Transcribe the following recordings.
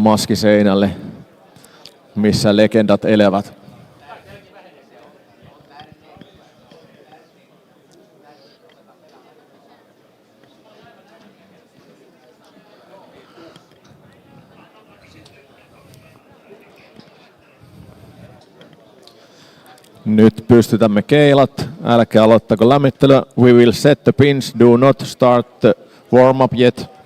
maskiseinälle, missä legendat elävät. Nyt pystytämme keilat. Älkää aloittako lämmittelyä. We will set the pins. Do not start the warm up yet.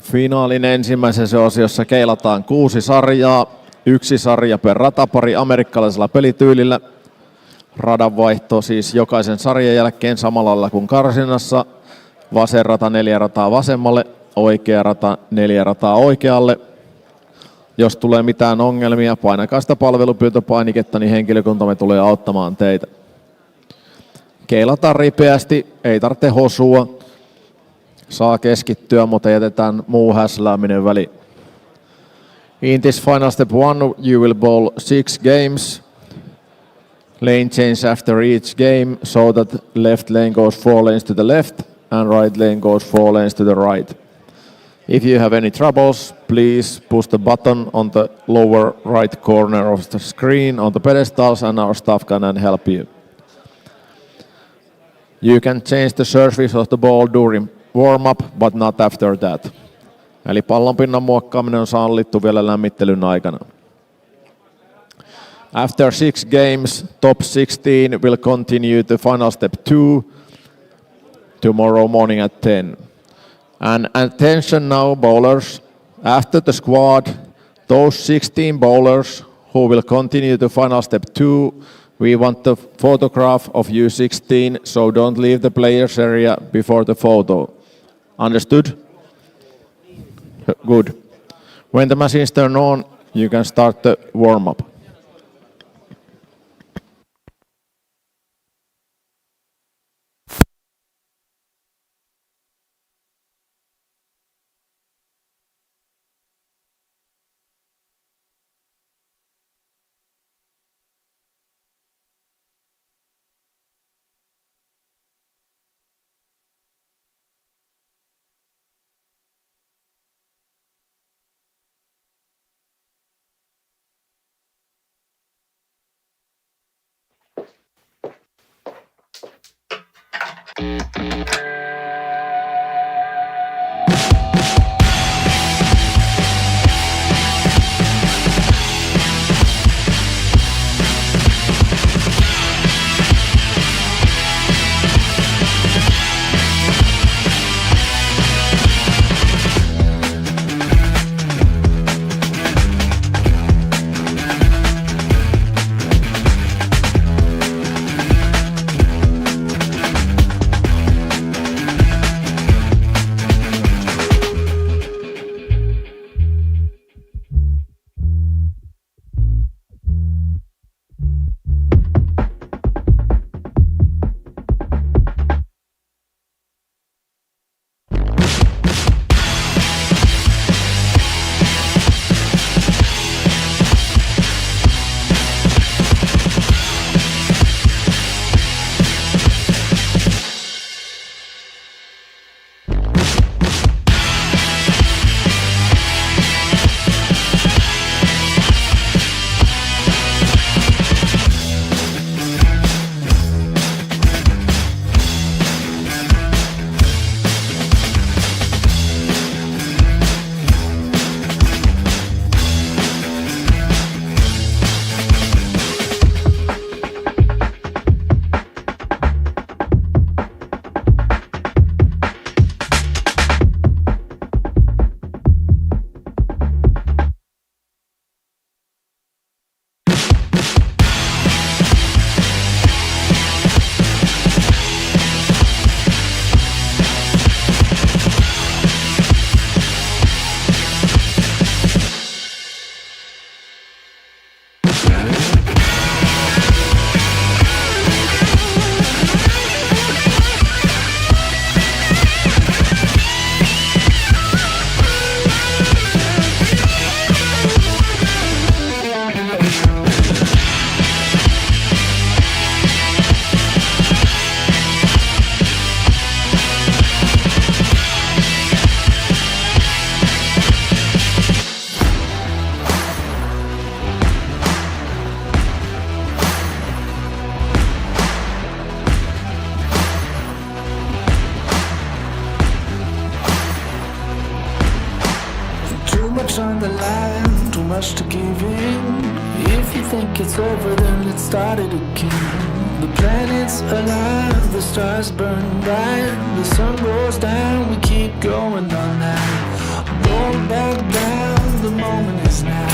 Finaalin ensimmäisessä osiossa keilataan 6 sarjaa, 1 sarja per ratapari amerikkalaisella pelityylillä. Radanvaihto siis jokaisen sarjan jälkeen samalla lailla kuin karsinnassa. Vasen rata 4 rataa vasemmalle, oikea rata 4 rataa oikealle. Jos tulee mitään ongelmia, painakaa sitä palvelupyyntöpainiketta, niin henkilökuntamme tulee auttamaan teitä. Keilataan ripeästi, ei tarvitse hosua. Saa keskittyä, mutta jätetään muu häslääminen väliin. In this final step 1, you will bowl 6 games. Lane change after each game so that left lane goes 4 lanes to the left and right lane goes 4 lanes to the right. If you have any troubles, please push the button on the lower right corner of the screen on the pedestals and our staff can help you. You can change the surface of the ball during warm-up, but not after that. Eli pallonpinnan muokkaaminen on sallittu vielä lämmittelyn aikana. After 6 games, top 16 will continue to final step 2 tomorrow morning at 10. And attention now, bowlers. After the squad, those 16 bowlers who will continue to final step 2, we want the photograph of you 16, so don't leave the players area before the photo. Understood? Good. When the machines turn on, you can start the warm-up. much on the line, too much to give in. If you think it's over, then let's start it again. The planets align, the stars burn bright, the sun goes down, we keep going all night. Don't back down, the moment is now.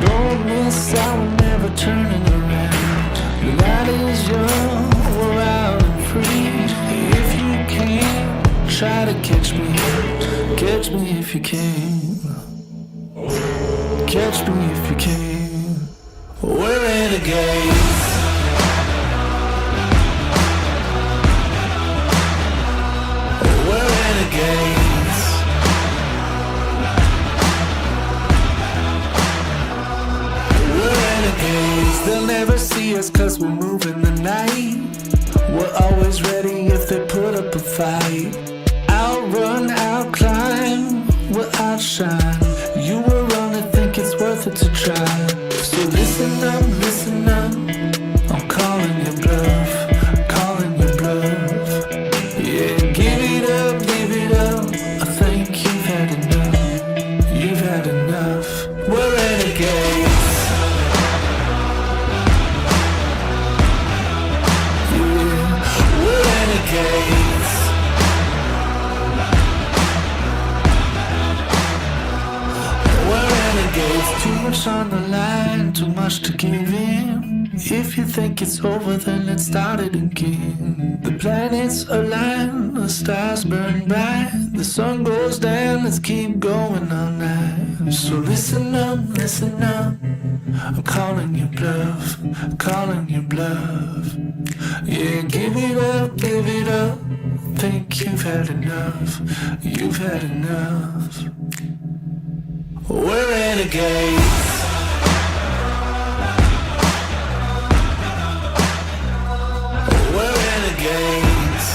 Don't miss out, we're never turning around. The night is young, we're out and free. If you can, try to catch me if you can. Catch me if you can. We're renegades. We're renegades. We're renegades. They'll never see us 'cause we're moving the night. We're always ready if they put up a fight. Outrun, outclimb, we'll outshine. You will run and think it's worth it to try. So listen up, I'm calling your bluff, calling your bluff. Yeah, give it up, I think you've had enough. We're renegades. Yeah, we're renegades. Too much on the line, too much to give in. If you think it's over, then let's start it again. The planets align, the stars burn bright, the sun goes down, let's keep going all night. So listen up, I'm calling your bluff, calling your bluff. Yeah, give it up, think you've had enough, you've had enough. We're renegades. We're renegades.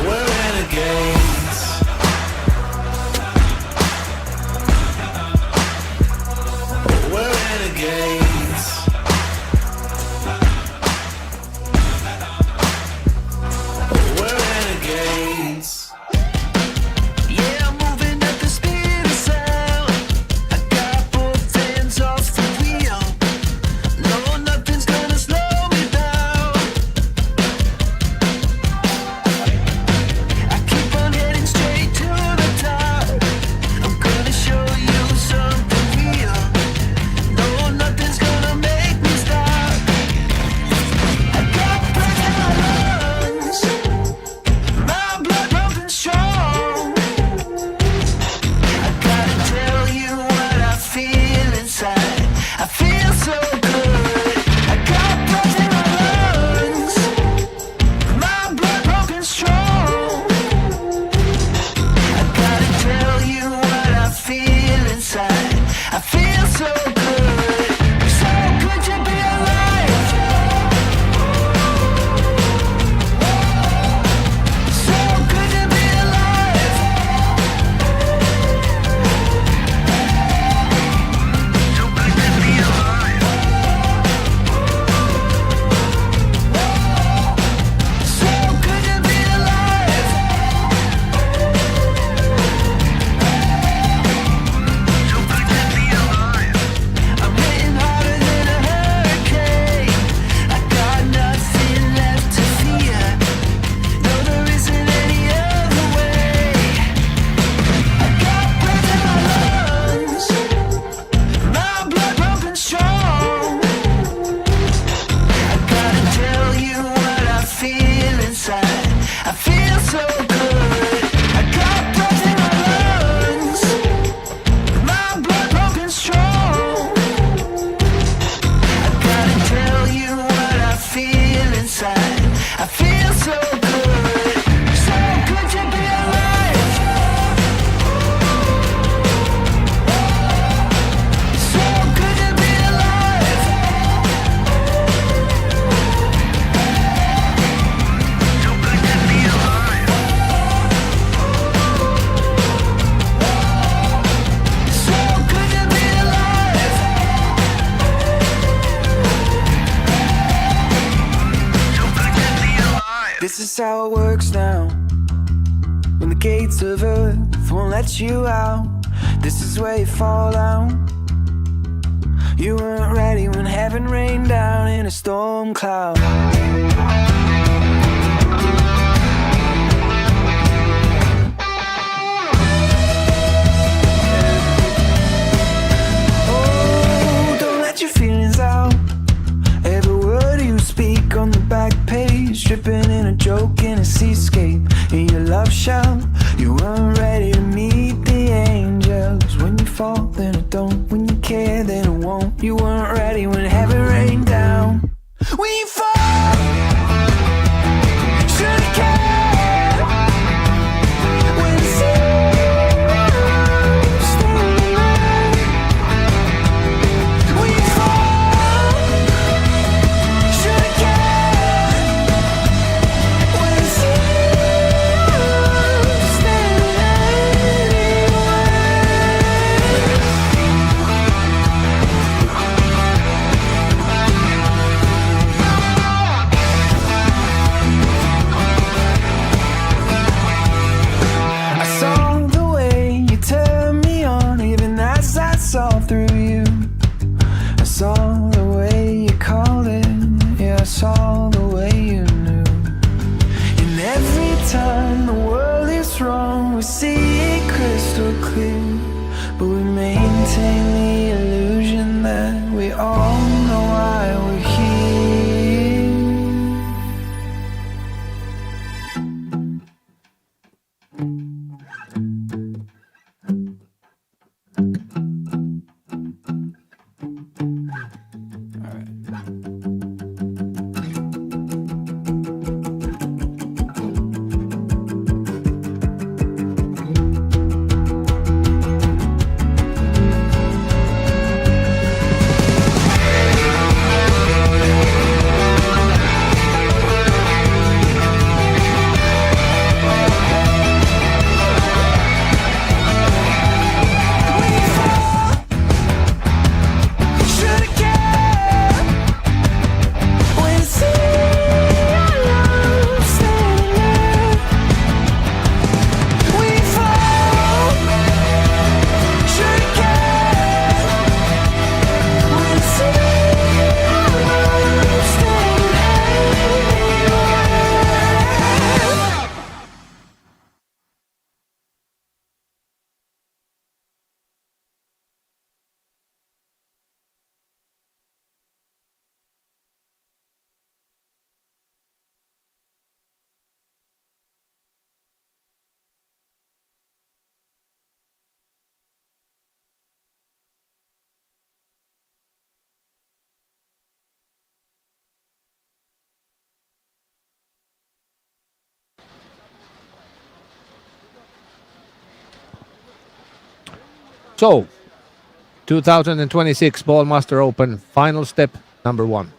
We're renegades. We're renegades. We're renegades. This is how it works now. gates of earth won't let you out. This is where you fall down. You weren't ready when heaven rained down in a storm cloud. Oh, don't let your feelings out. Every word you speak on the back page, dripping in a joke in a seascape. In your love shell, you weren't ready to meet the angels. When you fall, then it don't. When you care, then it won't. You weren't ready when heaven rained down. When you fall, should've cared. When you see standing there. When you fall, should've cared. When you see standing I saw the way you turned me on, even as I saw through you. I saw the way you called it, yeah, I saw the way you knew. And every time the world is wrong, we see it crystal clear. But we maintain the illusion that we all know why we're here. Should've cared. When you see our love standing there. When you fall, should've cared. When you see our love standing there. So, 2026 Ballmaster Open final step number 1.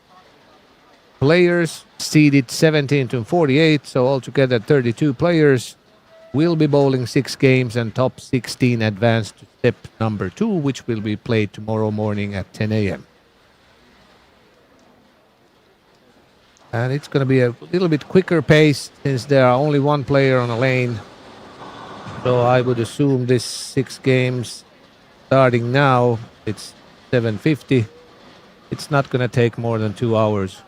Players seeded 17 to 48, so altogether 32 players will be bowling 6 games, and top 16 advance to step number 2, which will be played tomorrow morning at 10 a.m. And it's going to be a little bit quicker pace since there are only one player on a lane. So I would assume this 6 games starting now, it's 7:50. It's not going to take more than 2 hours.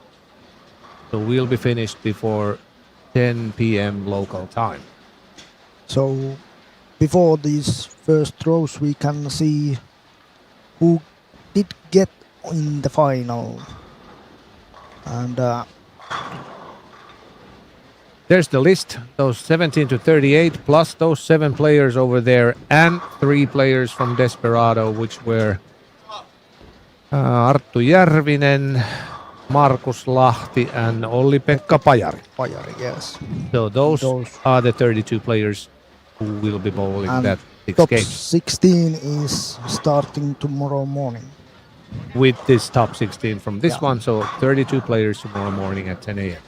So we'll be finished before 10 p.m. local time. So before these first throws, we can see who did get in the final. And There's the list, those 17 to 38, plus those 7 players over there, and 3 players from Desperado, which were Arttu Järvinen, Markus Lahti, and Olli-Pekka Pajari. Pajari, yes. So those are the 32 players who will be bowling And that 6 top games. 16 is starting tomorrow morning. With this top 16 from this Yeah. one, so 32 players tomorrow morning at 10 a.m.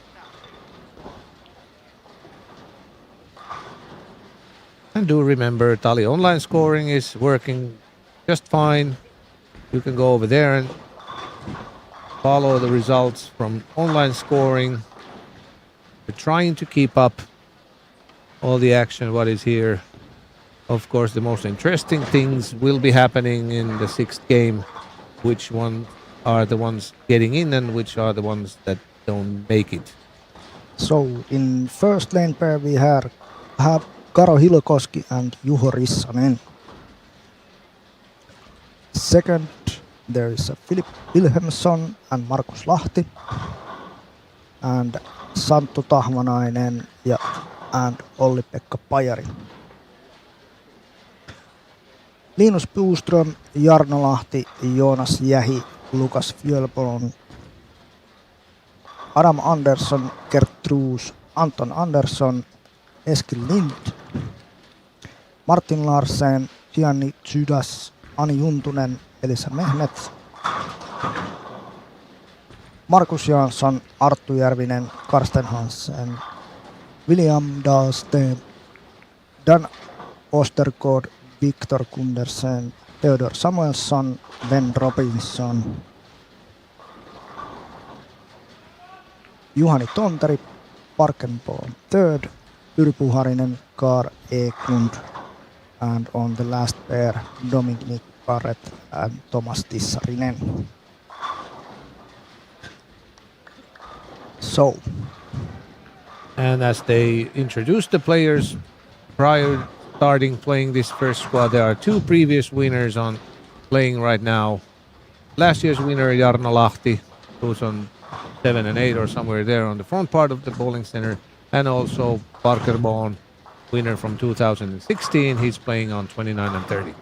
And do remember, Tally online scoring is working just fine. You can go over there and follow the results from online scoring. We're trying to keep up all the action what is here. Of course, the most interesting things will be happening in the sixth game. Which one are the ones getting in and which are the ones that don't make it? So in first lane pair we have Karo Hilokoski and Juho Rissanen. Second there is Philip Wilhelmsson and Markus Lahti. And Santtu Tahmanainen and Olli-Pekka Pajari. Linus Puuström, Jarno Lahti, Joonas Jähi, Lukas Fjölpolon, Adam Andersson, Gert Truus, Anton Andersson, Eskil Lind, Martin Larsen, Gianni Zydas, Ani Juntunen, Elisa Mehmet, Markus Jansson, Arttu Järvinen, Karsten Hansen, William Dahlsten, Dan Ostergaard, Viktor Kundersen, Theodor Samuelsson, Ben Robinson, Juhani Tontari, Parkenborn third, Yrpu Harinen, Kar Eklund, and on the last pair, Dominic Barrett and Thomas Tissarinen. So, And as they introduced the players prior starting playing this first squad, there are two previous winners on playing right now. Last year's winner, Jarno Lahti, who's on 7 and 8 or somewhere there on the front part of the bowling center, and also Parker Bond, winner from 2016. He's playing on 29 and 30.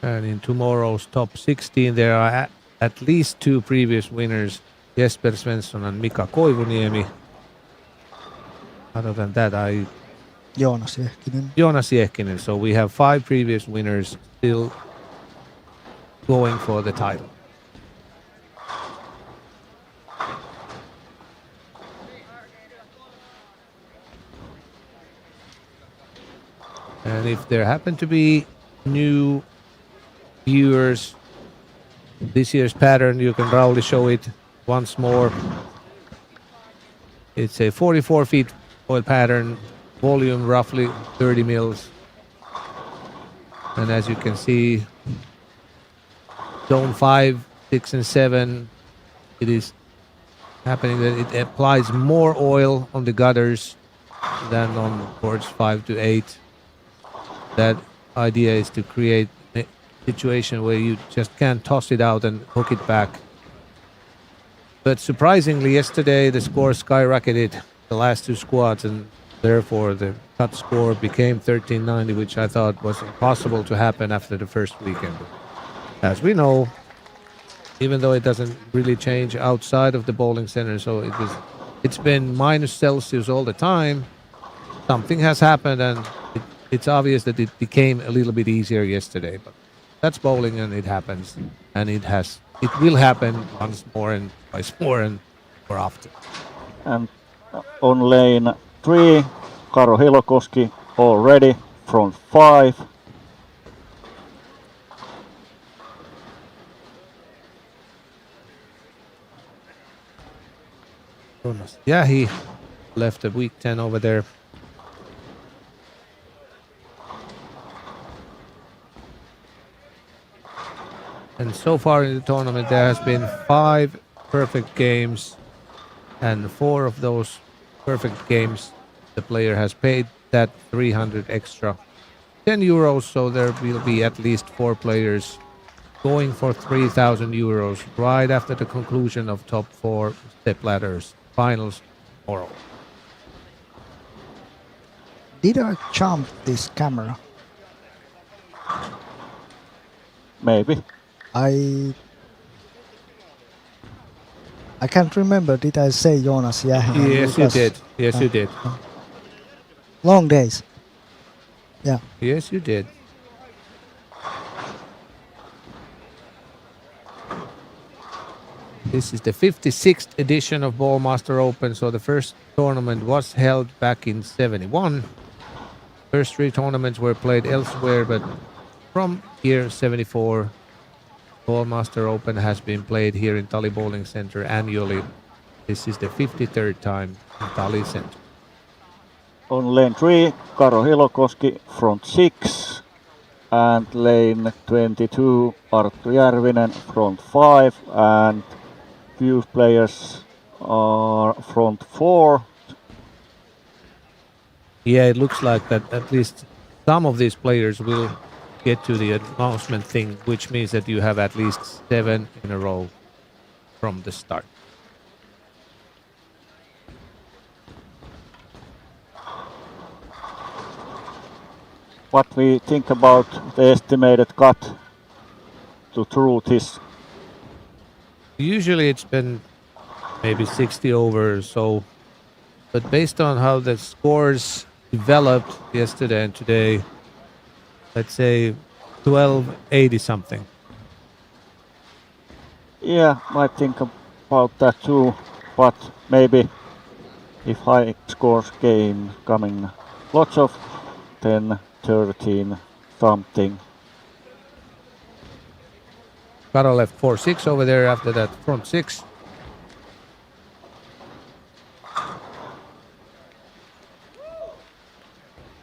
And in tomorrow's top 16, there are at least two previous winners, Jesper Svensson and Mika Koivuniemi. Other than that, Joonas Jehkinen. Joonas Jehkinen. So we have 5 previous winners still going for the title. And if there happen to be new viewers, this year's pattern, you can proudly show it once more. It's a 44 feet foil pattern, volume roughly 30 mils. And as you can see, zone 5, 6 and 7, it is happening that it applies more oil on the gutters than on boards 5 to 8. That idea is to create a situation where you just can't toss it out and hook it back. But surprisingly, yesterday the score skyrocketed, the last two squads, and therefore the cut score became 1390, which I thought was impossible to happen after the first weekend. As we know, even though it doesn't really change outside of the bowling center, so it's been minus Celsius all the time. Something has happened, and it's obvious that it became a little bit easier yesterday. But that's bowling, and it happens, and it will happen once more and twice more and more often. And on lane 3, Karo Hilokoski already front 5. Yeah, he left a week 10 over there. And so far in the tournament, there has been 5 perfect games, and 4 of those perfect games, the player has paid that 300 extra 10 euros. So there will be at least 4 players going for 3,000 euros right after the conclusion of top 4 step ladders finals tomorrow. Did I jump this camera? Maybe. I can't remember. Did I say Joonas Jähinen? Yes, you did. Yes, you did. Long days. Yeah. Yes, you did. This is the 56th edition of Ballmaster Open. So the first tournament was held back in 71. First 3 tournaments were played elsewhere, but from year 74, Ballmaster Open has been played here in Tali Bowling Center annually. This is the 53rd time in Tali Center. On lane 3, Karo Hilokoski, front 6. And lane 22, Arttu Järvinen, front 5. And few players are front 4. Yeah, it looks like that at least some of these players will get to the announcement thing, which means that you have at least 7 in a row from the start. What we think about the estimated cut to truth is? Usually it's been maybe 60 over or so, but based on how the scores developed yesterday and today, let's say 1280 something. Yeah, I think about that too, but maybe if high scores game coming lots of 10, 13 something. Karo left 4-6 over there after that front 6.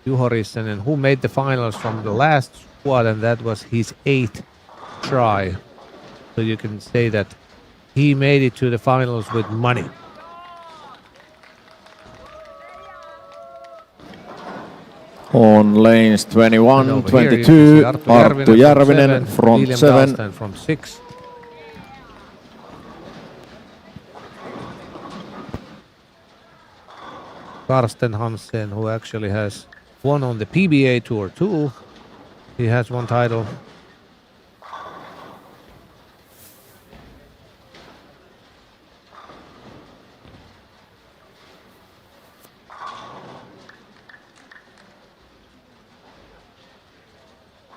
Juho Rissanen, who made the finals from the last squad, and that was his 8th try. So you can say that he made it to the finals with money. On lanes 21, And over here you 22, can see Arttu Järvinen, front William 7. Dahlsten from 6. Karsten Hansen, who actually has won on the PBA Tour too. He has one title.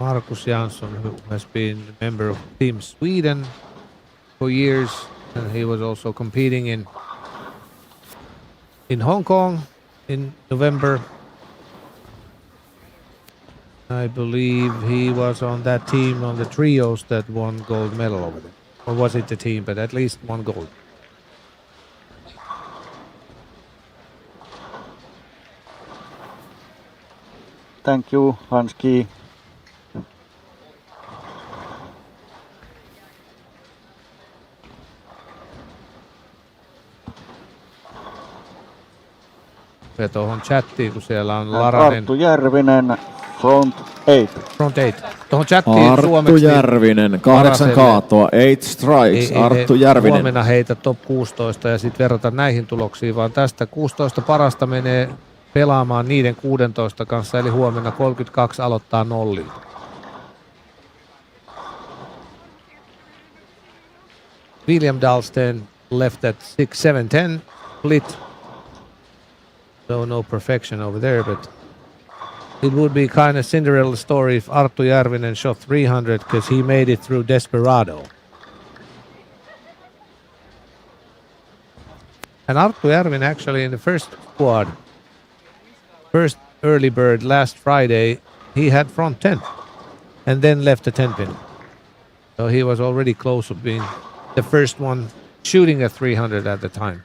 Markus Jansson, who has been a member of Team Sweden for years, and he was also competing in Hong Kong in November. I believe he was on that team on the trios that won gold medal over there. Or was it the team, but at least one gold. Thank you, Hanski. Ja tuohon chattiin, kun siellä on Laranen. Arttu Järvinen, front 8. Front 8. Tuohon chattiin Arttu suomeksi. Järvinen, 8 kaatoa, 8 strikes, Arttu Järvinen. Huomenna heitä top 16 ja sitten verrata näihin tuloksiin, vaan tästä 16 parasta menee pelaamaan niiden 16 kanssa, eli huomenna 32 aloittaa nollilta. William Dahlsten left at 6, 7, 10, split. So no perfection over there, but it would be kind of Cinderella story if Arttu Järvinen shot 300 because he made it through Desperado. And Arttu Järvinen actually in the first squad, first early bird last Friday, he had front 10 and then left a 10 pin. So he was already close to being the first one shooting a 300 at the time.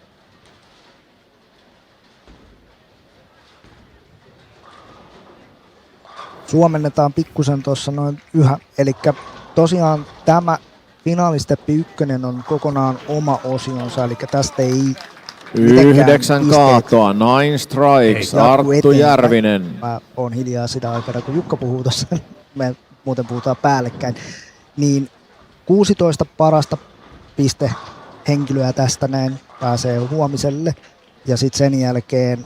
Suomennetaan pikkusen tuossa noin yhä. Eli tosiaan tämä finaalisteppi 1 on kokonaan oma osionsa, eli tästä ei 9 kaatoa, 9 strikes, Arttu Järvinen. Mä oon hiljaa sitä aikana, kun Jukka puhuu tuossa, me muuten puhutaan päällekkäin. Niin 16 parasta pistehenkilöä tästä näin pääsee huomiselle. Ja sitten sen jälkeen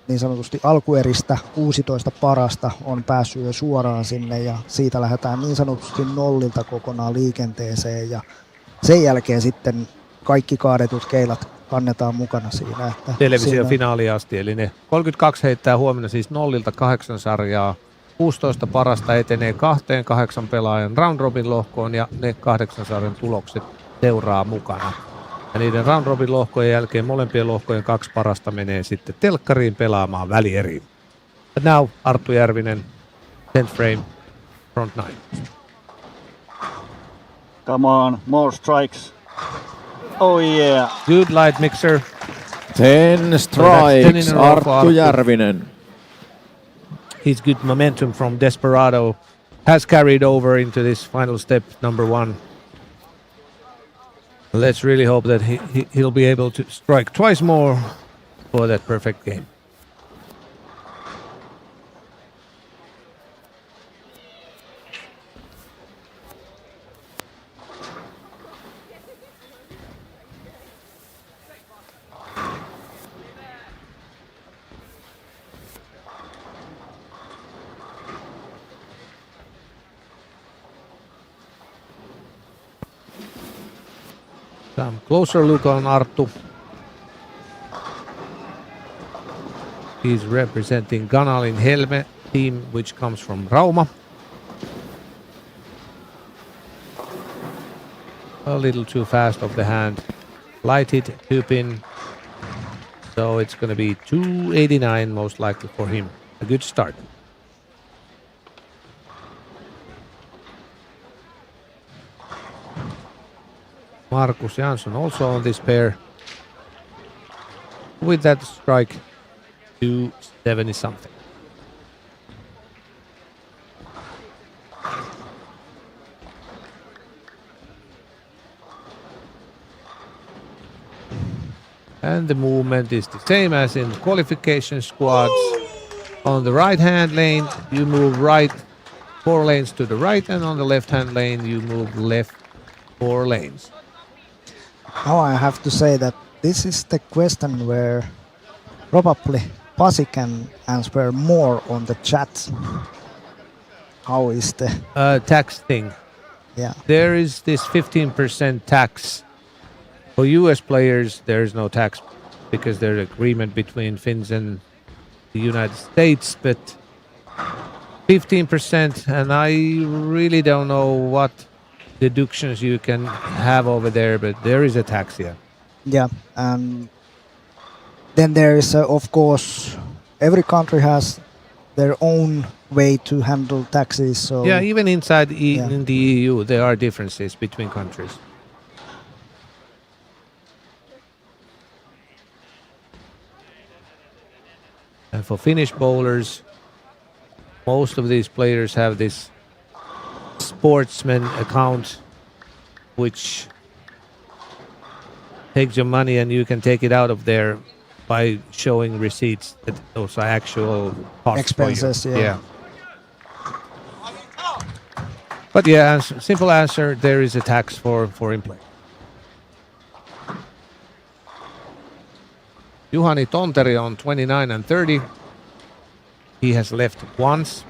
niin sanotusti alkueristä 16 parasta on päässyt jo suoraan sinne ja siitä lähdetään niin sanotusti nollilta kokonaan liikenteeseen ja sen jälkeen sitten kaikki kaadetut keilat kannetaan mukana siinä. Että televisiofinaaliin asti, eli ne 32 heittää huomenna siis nollilta 8 sarjaa, 16 parasta etenee 2-8 pelaajan round robin lohkoon ja ne 8 sarjan tulokset seuraa mukana. Ja niiden round robin lohkojen jälkeen molempien lohkojen 2 parasta menee sitten telkkariin pelaamaan välieriin. But now Arttu Järvinen, 10th frame, front 9. Come on, more strikes. Oh yeah. Good light mixer. 10 10 strikes, in a row for Arttu Arttu. Järvinen. His good momentum from Desperado has carried over into this final step, number 1. Let's really hope that he'll be able to strike twice more for that perfect game. Some closer look on Arttu. He's representing Ganalin Helme team, which comes from Rauma. A little too fast off the hand. Lighted 2-pin. So it's going to be 289 most likely for him. A good start. Markus Jansson also on this pair. With that strike, 270 something. And the movement is the same as in qualification squads. On the right hand lane, you move right 4 lanes to the right, and on the left hand lane, you move left 4 lanes. Now I have to say that this is the question where probably Pasi can answer more on the chat. How is the Tax thing. yeah? There is this 15% tax. For US players, there is no tax because there's an agreement between Finns and the United States, but 15%, and I really don't know what deductions you can have over there, but there is a tax here. Yeah, and then there is of course every country has their own way to handle taxes. So Yeah, even inside Yeah. in the EU, there are differences between countries. And for Finnish bowlers, most of these players have this sportsman account, which takes your money and you can take it out of there by showing receipts that those are actual costs for you. Expenses, yeah. But yeah, simple answer, there is a tax for in play. Juhani Tonteri on 29 and 30. He has left once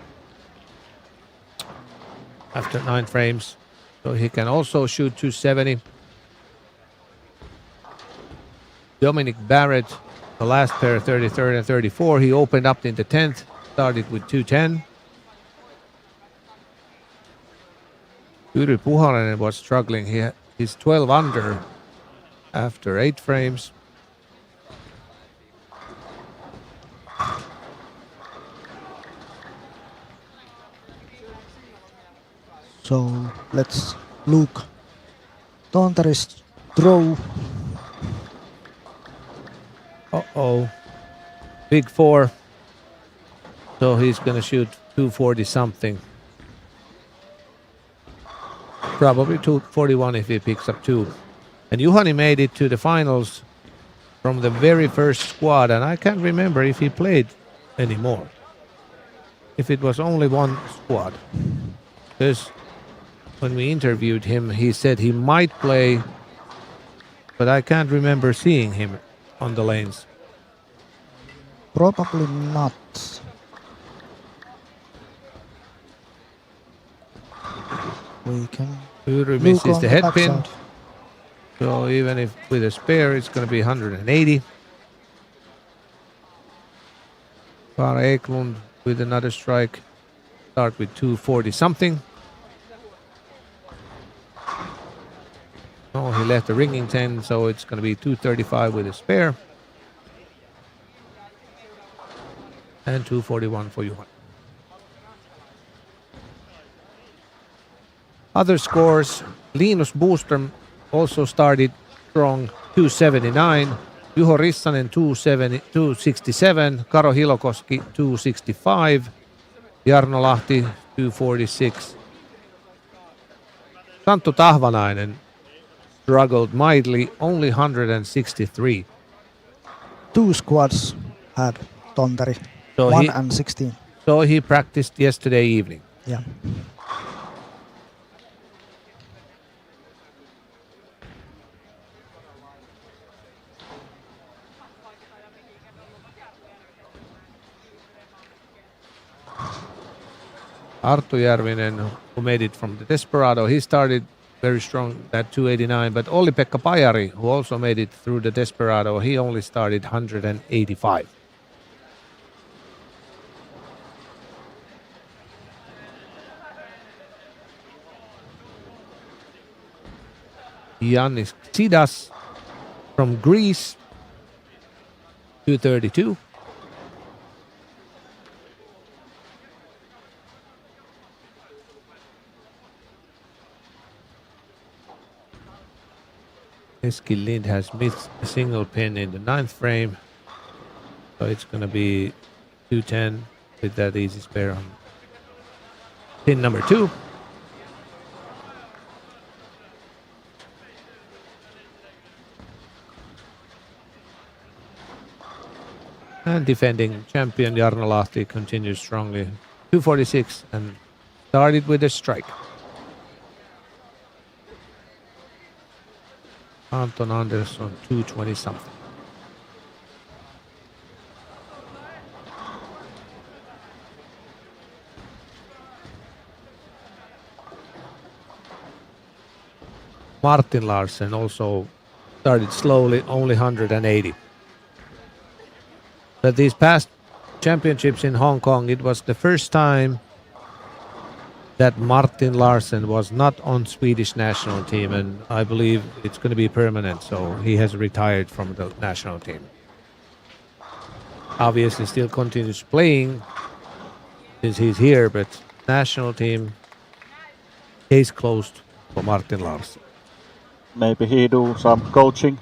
after 9 frames, so he can also shoot 270. Dominic Barrett, the last pair, 33rd and 34. He opened up in the 10th, started with 210. Yuri Puhalainen was struggling. He's 12 under after 8 frames. So let's look. Tonteri's throw. Uh-oh. Big 4. So he's going to shoot 240 something. Probably 241 if he picks up 2. And Juhani made it to the finals from the very first squad, and I can't remember if he played anymore. If it was only one squad. Because when we interviewed him, he said he might play, but I can't remember seeing him on the lanes. Probably not. We can Uru look misses on the head pin. backside. So even if with a spare, it's going to be 180. Kara Eklund with another strike. Start with 240 something. Oh, he left the ringing 10, so it's going to be 235 with a spare. And 241 for Juhani. Other scores, Linus Boström also started strong, 279. Juho Rissanen 267, Karo Hilokoski 265, Jarno Lahti 246. Santtu Tahvanainen struggled mightily, only 163. 2 squads had Tonteri, So 1 and 16. So he practiced yesterday evening. Yeah. Arttu Järvinen, who made it from the Desperado, he started very strong at 289, but Olli-Pekka Pajari, who also made it through the Desperado, he only started 185. Yannis Tsidas from Greece, 232. Eskil Lind has missed a single pin in the 9th frame, so it's going to be 210 with that easy spare on pin number 2. And defending champion Jarno Lahti continues strongly, 246, and started with a strike. Anton Andersson 220 something. Martin Larsen also started slowly, only 180. But these past championships in Hong Kong, it was the first time that Martin Larsen was not on Swedish national team, and I believe it's going to be permanent, so he has retired from the national team. Obviously still continues playing since he's here, but national team case closed for Martin Larsen. Maybe he do some coaching.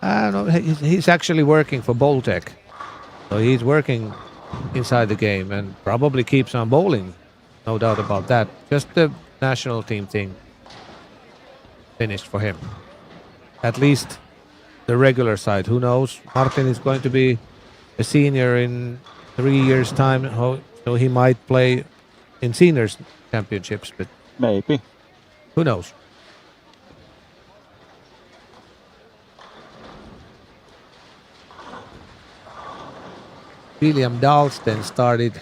No, he's actually working for Boltec, so he's working inside the game and probably keeps on bowling. No doubt about that. Just the national team thing finished for him. At least the regular side. Who knows? Martin is going to be a senior in 3 years' time, so he might play in seniors championships, but Maybe. who knows? William Dahlsten started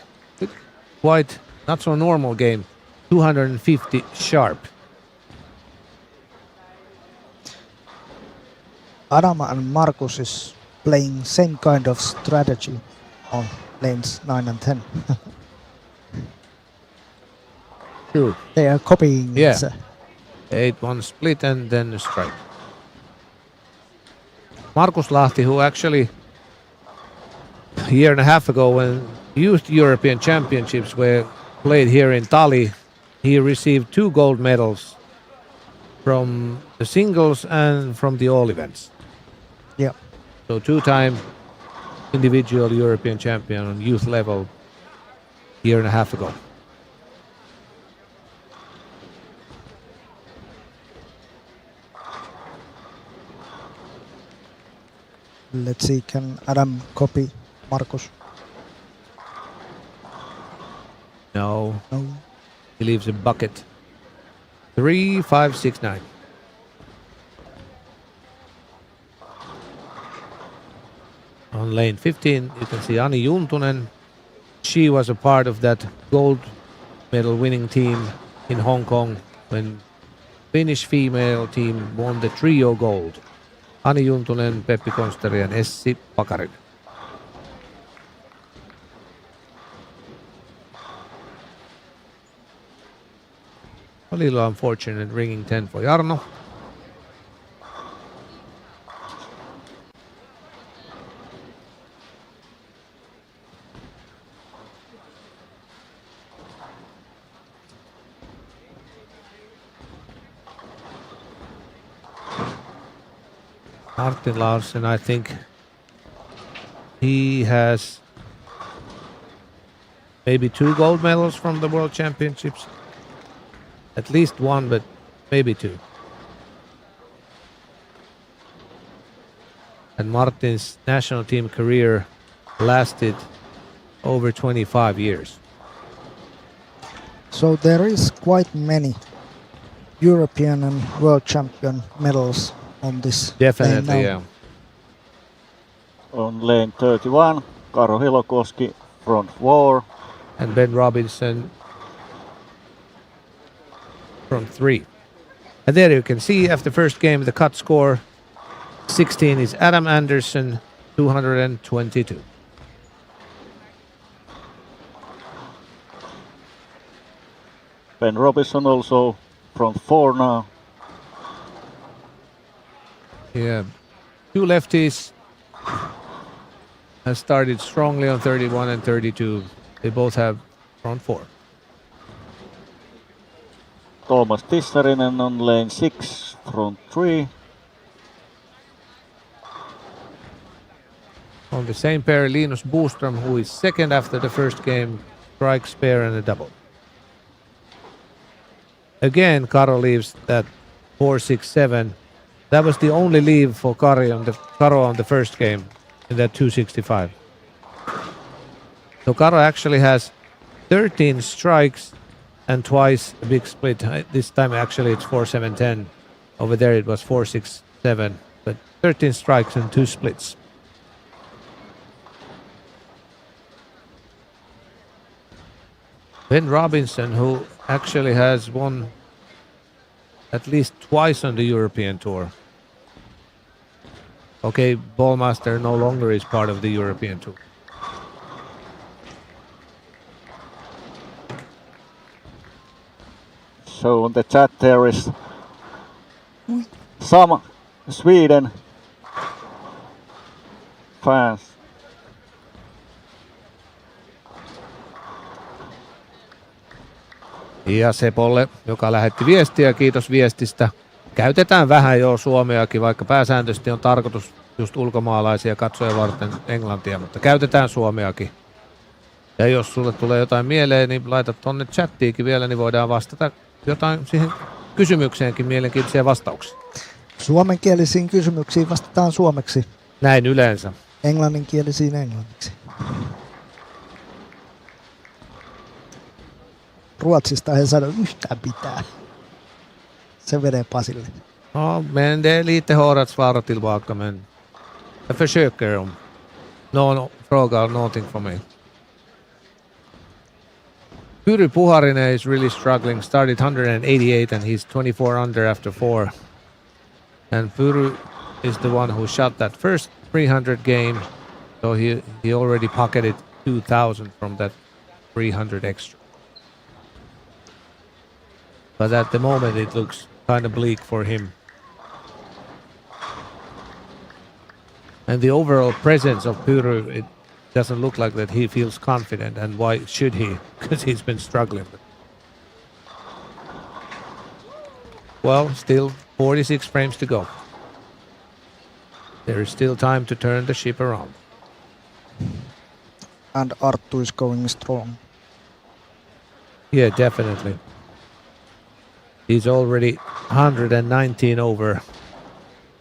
quite not so normal game, 250 sharp. Adam and Markus is playing same kind of strategy on lanes 9 and 10. True. They are copying. Yeah. it. 8-1 split and then a strike. Markus Lahti, who actually a year and a half ago when Youth European Championships were played here in Tali, he received 2 gold medals from the singles and from the all events. Yeah. So 2-time individual European champion on youth level a year and a half ago. Let's see, can Adam copy Markus? No, No. he leaves a bucket. 3, 5, 6, 9. On lane 15, you can see Ani Juntunen. She was a part of that gold medal winning team in Hong Kong when Finnish female team won the trio gold. Ani Juntunen, Peppi Konsteri and Essi Pakarinen. A little unfortunate ringing 10 for Jarno. Martin Larsen, I think he has maybe 2 gold medals from the World Championships. At least 1, but maybe 2. And Martin's national team career lasted over 25 years. So there is quite many European and World Champion medals on this lane Definitely, now. yeah. On lane 31, Karo Hilokoski, front 4. And Ben Robinson from 3. And there you can see after first game the cut score 16 is Adam Anderson, 222. Ben Robinson also front 4 now. Yeah, 2 lefties has started strongly on 31 and 32. They both have front 4. Thomas Tisserinen on lane 6, front 3. On the same pair, Linus Boström, who is second after the first game, strikes pair and a double. Again, Karo leaves that 4-6-7. That was the only leave for Karo on the first game in that 265. So Karo actually has 13 strikes and twice a big split. This time actually it's 4-7-10. Over there it was 4-6-7, but 13 strikes and 2 splits. Ben Robinson, who actually has won at least twice on the European Tour. Okay, Ballmaster no longer is part of the European Tour. So on the chat there is some Sweden fans. Ja Sepolle, joka lähetti viestiä, kiitos viestistä. Käytetään vähän jo suomeakin, vaikka pääsääntöisesti on tarkoitus just ulkomaalaisia katsoja varten englantia, mutta käytetään suomeakin. Ja jos sulle tulee jotain mieleen, niin laita tonne chattiinkin vielä, niin voidaan vastata jotain siihen kysymykseenkin mielenkiintoisia vastauksia. Suomenkielisiin kysymyksiin vastataan suomeksi, Näin yleensä. englanninkielisiin englanniksi. Ruotsista ei sano yhtään pitää. Se menee Pasille. Ja, men det är lite hårt att svara tillbaka, men jag försöker om någon frågar någonting från mig. Pyry Puharinen is really struggling. Started 188 and he's 24 under after 4. And Pyry is the one who shot that first 300 game. So he already pocketed 2,000 from that 300 extra. But at the moment it looks kind of bleak for him. And the overall presence of Pyry, it doesn't look like that he feels confident, and why should he? Because he's been struggling. Well, still 46 frames to go. There is still time to turn the ship around. And Arttu is going strong. Yeah, definitely. He's already 119 over,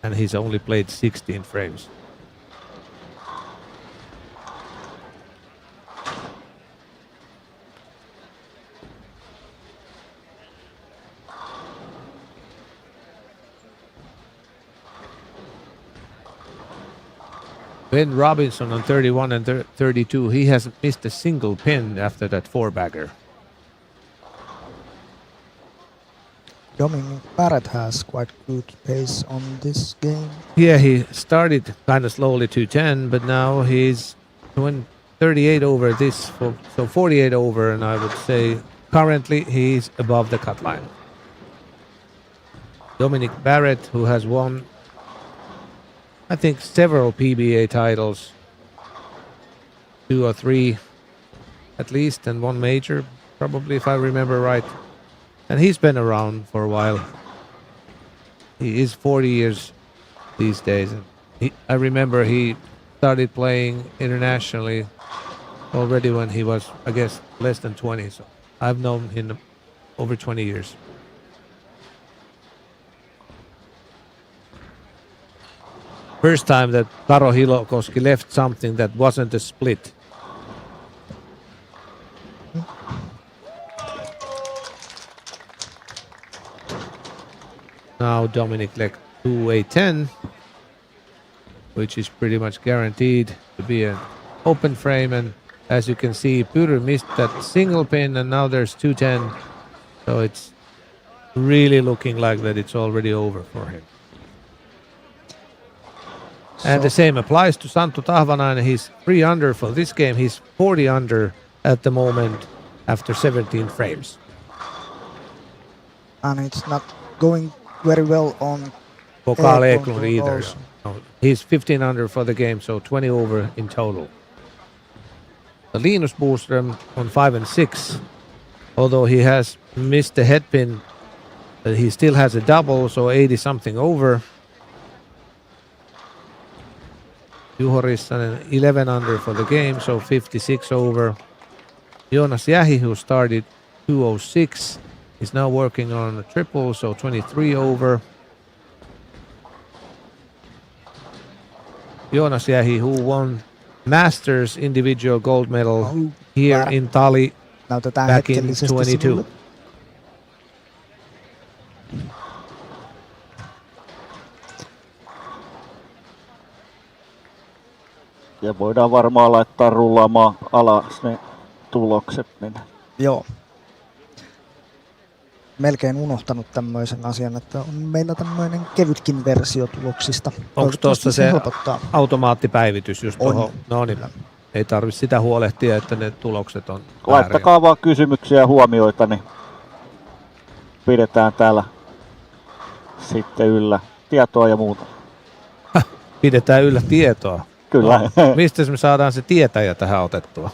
and he's only played 16 frames. Ben Robinson on 31 and 32, he hasn't missed a single pin after that 4-bagger. Dominic Barrett has quite good pace on this game. Yeah, he started kind of slowly 210, but now he's 38 over this, so 48 over, and I would say currently he's above the cut line. Dominic Barrett, who has won, I think, several PBA titles, 2 or 3 at least, and 1 major, probably, if I remember right. And he's been around for a while. He is 40 years these days. And I remember he started playing internationally already when he was, I guess, less than 20. So I've known him over 20 years. First time that Karo Hilokoski left something that wasn't a split. Now Dominic Leck 2A10, which is pretty much guaranteed to be an open frame. And as you can see, Pyry missed that single pin, and now there's 210. So it's really looking like that it's already over for him. And the same applies to Santtu Tahvanainen. He's 3 under for this game. He's 40 under at the moment after 17 frames. And it's not going very well on Pokaal Eklund Eklund either. also. No, he's 15 under for the game, so 20 over in total. Linus Boström on 5 and 6, although he has missed the head pin, he still has a double, so 80 something over. Juho Rissanen 11 under for the game, so 56 over. Joonas Jähi, who started 206, is now working on a triple, so 23 over. Joonas Jähi, who won Masters individual gold medal here in Tali Näytetään back in hetkellisesti 22. sivulle. Ja voidaan varmaan laittaa rullaamaan alas ne tulokset. Niin. Joo. Melkein unohtanut tämmöisen asian, että on meillä tämmöinen kevytkin versio tuloksista. Onko tuossa se helpottaa? automaattipäivitys just On. tuohon? No niin, ei tarvitse sitä huolehtia, että ne tulokset on Laittakaa vaan kysymyksiä ja huomioita, niin pidetään täällä sitten yllä tietoa ja muuta. Pidetään yllä tietoa. Kyllä. No, mistä me saadaan se tietäjä tähän otettua?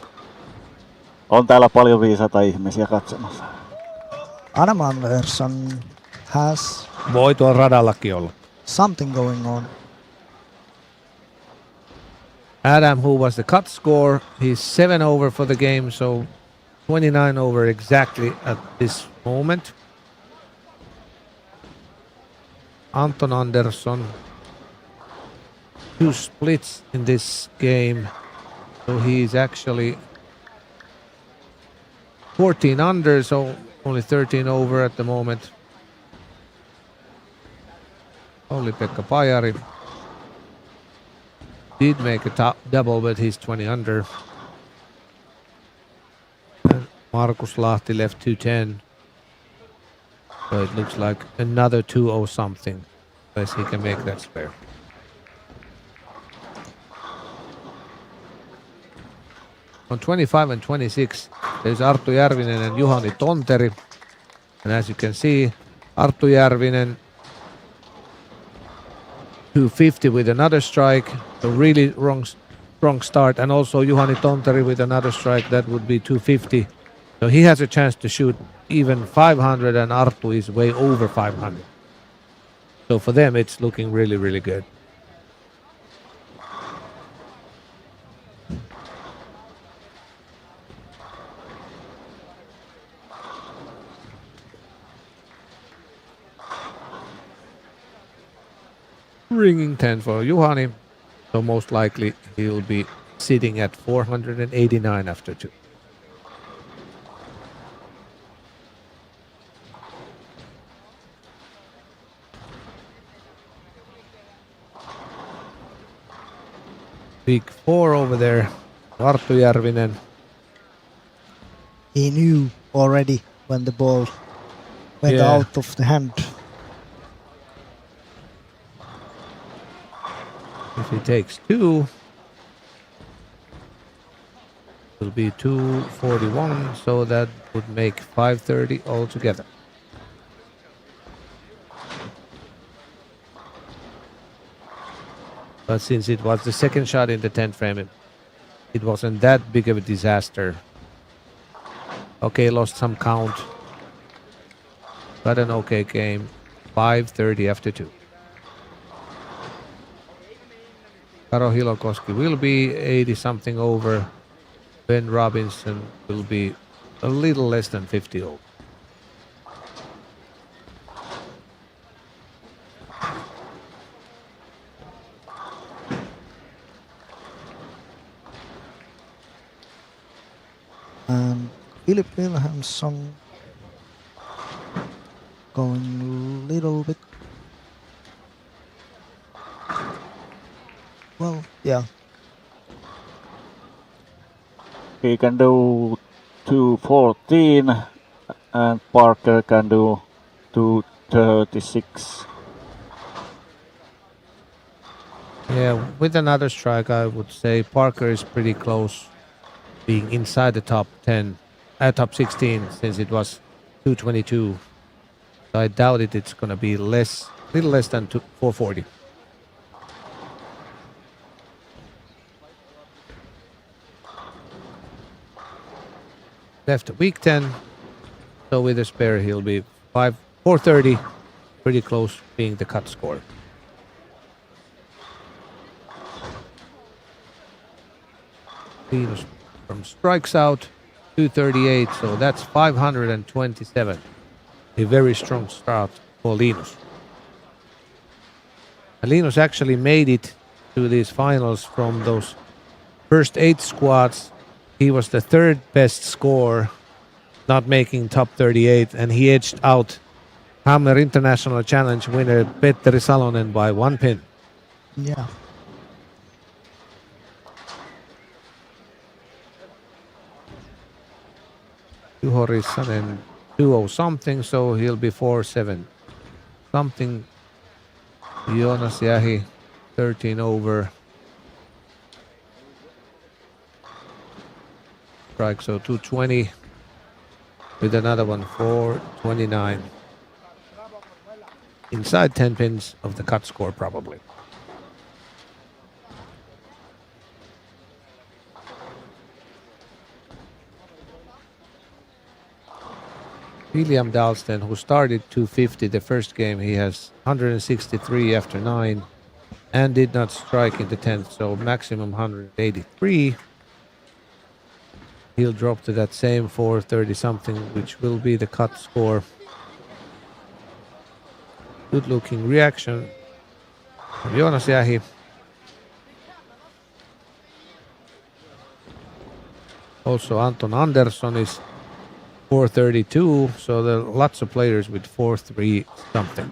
On täällä paljon viisaita ihmisiä katsomassa. Adam Andersson has Voi tuolla radallakin olla. something going on. Adam, who was the cut score, he's 7 over for the game, so 29 over exactly at this moment. Anton Andersson, 2 splits in this game, so he's actually 14 under, so only 13 over at the moment. Olli-Pekka Pajari did make a top double, but he's 20 under. And Markus Lahti left 210. So it looks like another 2-0 something, unless he can make that spare. On 25 and 26, there's Arttu Järvinen and Juhani Tonteri. And as you can see, Arttu Järvinen 250 with another strike, a really strong start, and also Juhani Tonteri with another strike, that would be 250. So he has a chance to shoot even 500, and Arttu is way over 500. So for them, it's looking really, really good. Ringing 10 for Juhani, so most likely he'll be sitting at 489 after 2. Big 4 over there, Arttu Järvinen. He knew already when the ball went out of the hand. If he takes 2, it'll be 241, so that would make 530 altogether. But since it was the second shot in the 10th frame, it wasn't that big of a disaster. Okay, lost some count, but an okay game. 530 after 2. Karo Hilokoski will be 80 something over. Ben Robinson will be a little less than 50 over. And Philip Wilhelmsson going a little bit. Well, yeah. He can do 214 and Parker can do 236. Yeah, with another strike, I would say Parker is pretty close being inside the top 10, top 16, since it was 222. So I doubt it's going to be little less than 440. Left week 10, so with a spare he'll be 430, pretty close being the cut score. Linus from strikes out 238, so that's 527. A very strong start for Linus. And Linus actually made it to these finals from those first 8 squads. He was the third best score, not making top 38, and he edged out Hammer International Challenge winner Petteri Salonen by 1 pin. Yeah. Juho Rissanen 2-0 something, so he'll be 4-7 something. Joonas Jähi 13 over. Strike, so 220 with another one 429. Inside 10 pins of the cut score probably. William Dalston, who started 250 the first game, he has 163 after 9 and did not strike in the 10th, so maximum 183. He'll drop to that same 430 something, which will be the cut score. Good looking reaction from Joonas Jähi. Also Anton Andersson is 432, so there are lots of players with 4-3 something.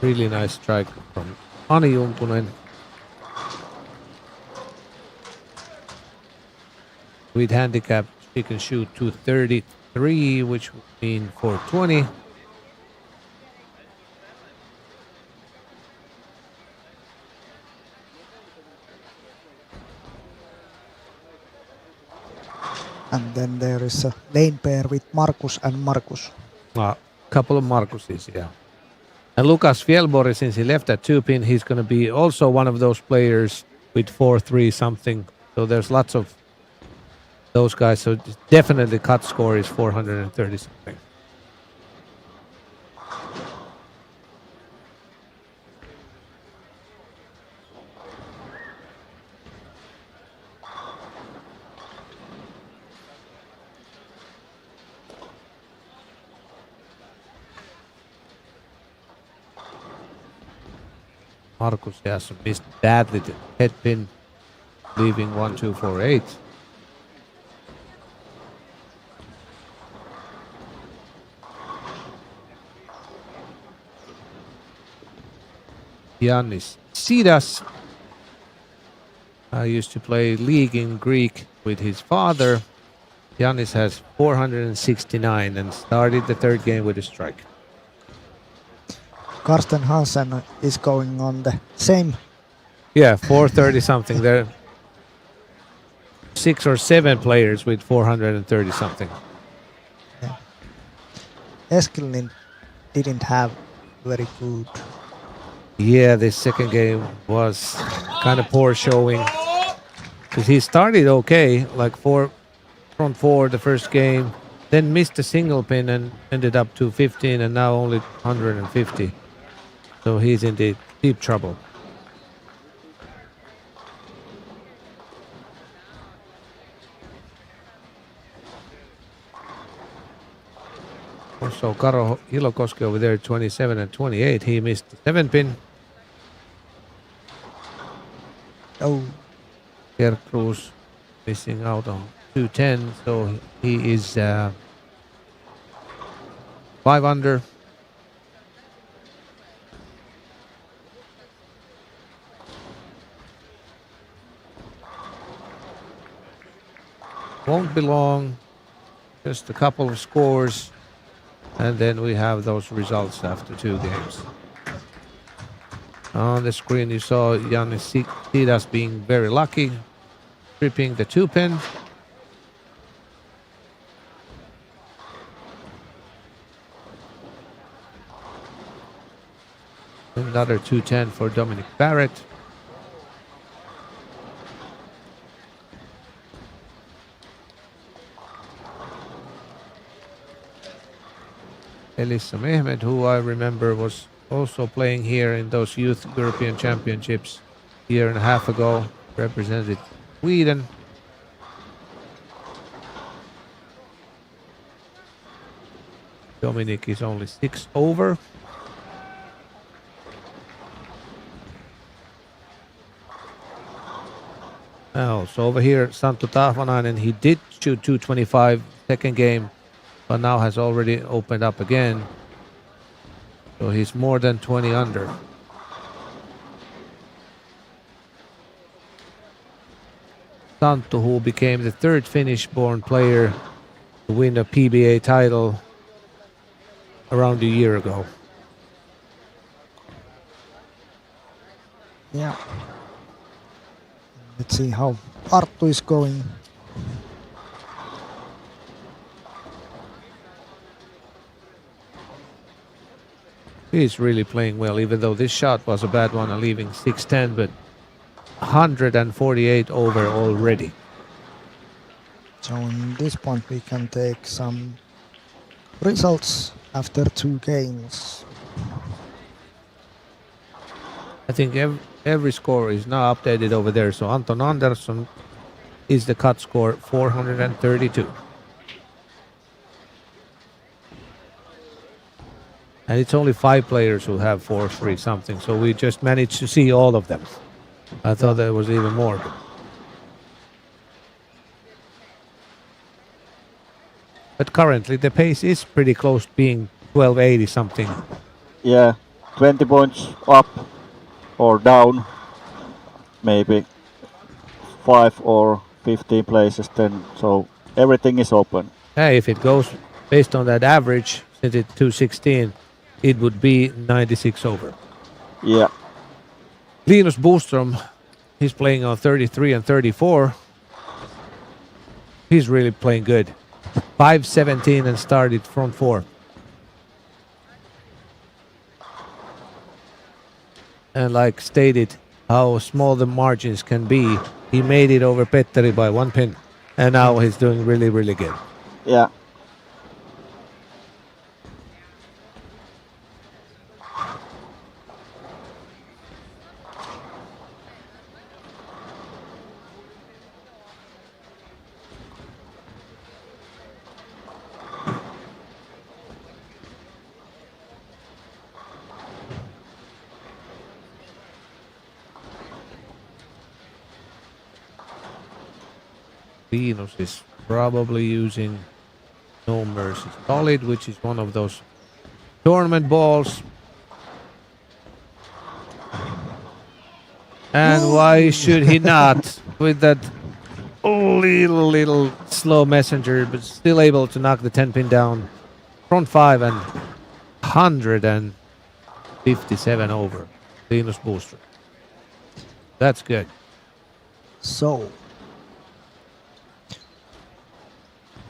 Really nice strike from Ani Juntunen. With handicap, he can shoot 233, which would mean 420. And then there is a lane pair with Markus and Markus. A couple of Markuses, yeah. And Lukas Fjellborg, since he left at 2 pin, he's going to be also one of those players with 4-3 something. So there's lots of those guys. So definitely cut score is 430 something. Markus has missed badly the head pin, leaving 1-2-4-8. Yannis Sidas. I used to play league in Greek with his father. Yannis has 469 and started the third game with a strike. Karsten Hansen is going on the same. Yeah, 430 something. There are 6 or 7 players with 430 something. Yeah. Eskelinen didn't have very good. Yeah, this second game was kind of poor showing. Because he started okay, like front four the first game, then missed a single pin and ended up to 15 and now only 150. So he's in deep trouble. Also, Karo Hilokoski over there, 27 and 28. He missed the 7 pin. Oh, Cruz missing out on 210, so he is 5 under. Won't be long, just a couple of scores, and then we have those results after 2 games. On the screen you saw Yannis Sidas being very lucky, tripping the 2 pin. Another 210 for Dominic Barrett. Elissa Mehmed, who I remember was also playing here in those Youth European Championships a year and a half ago, represented Sweden. Dominic is only 6 over. Oh, so over here, Santtu Tahvanainen, he did shoot 225 second game, but now has already opened up again. So he's more than 20 under. Santtu, who became the 3rd Finnish-born player to win a PBA title around a year ago. yeah. Let's see how Arttu is going. He's really playing well, even though this shot was a bad one and leaving 610, but 148 over already. So in this point we can take some results after 2 games. I think every score is now updated over there. So Anton Andersson is the cut score, 432. And it's only 5 players who have 4-3 something. So we just managed to see all of them. I thought there was even more. But currently the pace is pretty close, being 1280 something. Yeah, 20 points up or down, maybe 5 or 15 places then, so everything is open. Hey, if it goes based on that average, since it's 216, it would be 96 over. Yeah, Linus Boström, he's playing on 33 and 34. He's really playing good. 517 and started front 4. And like stated, how small the margins can be. He made it over Petteri by 1 pin. And now he's doing really, really good. yeah. Linus is probably using No Mercy Solid, which is one of those tournament balls. And why should he not with that little slow messenger, but still able to knock the 10 pin down. Front 5 and 157 over. Linus Boström. That's good. So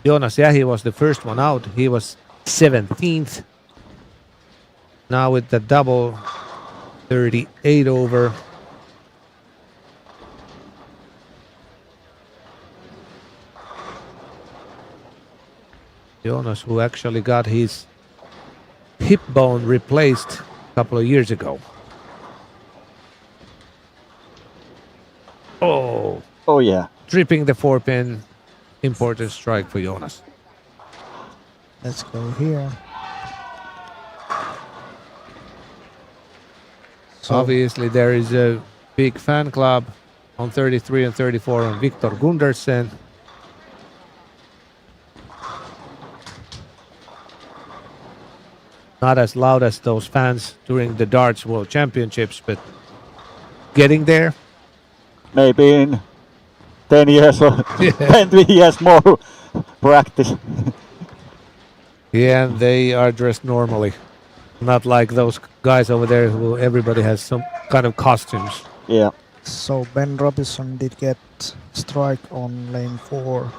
Jonas Jähi was the first one out. He was 17th. Now with the double, 38 over. Jonas, who actually got his hip bone replaced a couple of years ago. Oh, Oh yeah. tripping the 4-pin. Important strike for Jonas. Let's go here. So Obviously, there is a big fan club on 33 and 34 on Victor Gundersen. Not as loud as those fans during the Darts World Championships, but getting there. Maybe in 10 years or 20 years more practice. Yeah, they are dressed normally. Not like those guys over there who everybody has some kind of costumes. Yeah. So Ben Robinson did get strike on lane 4.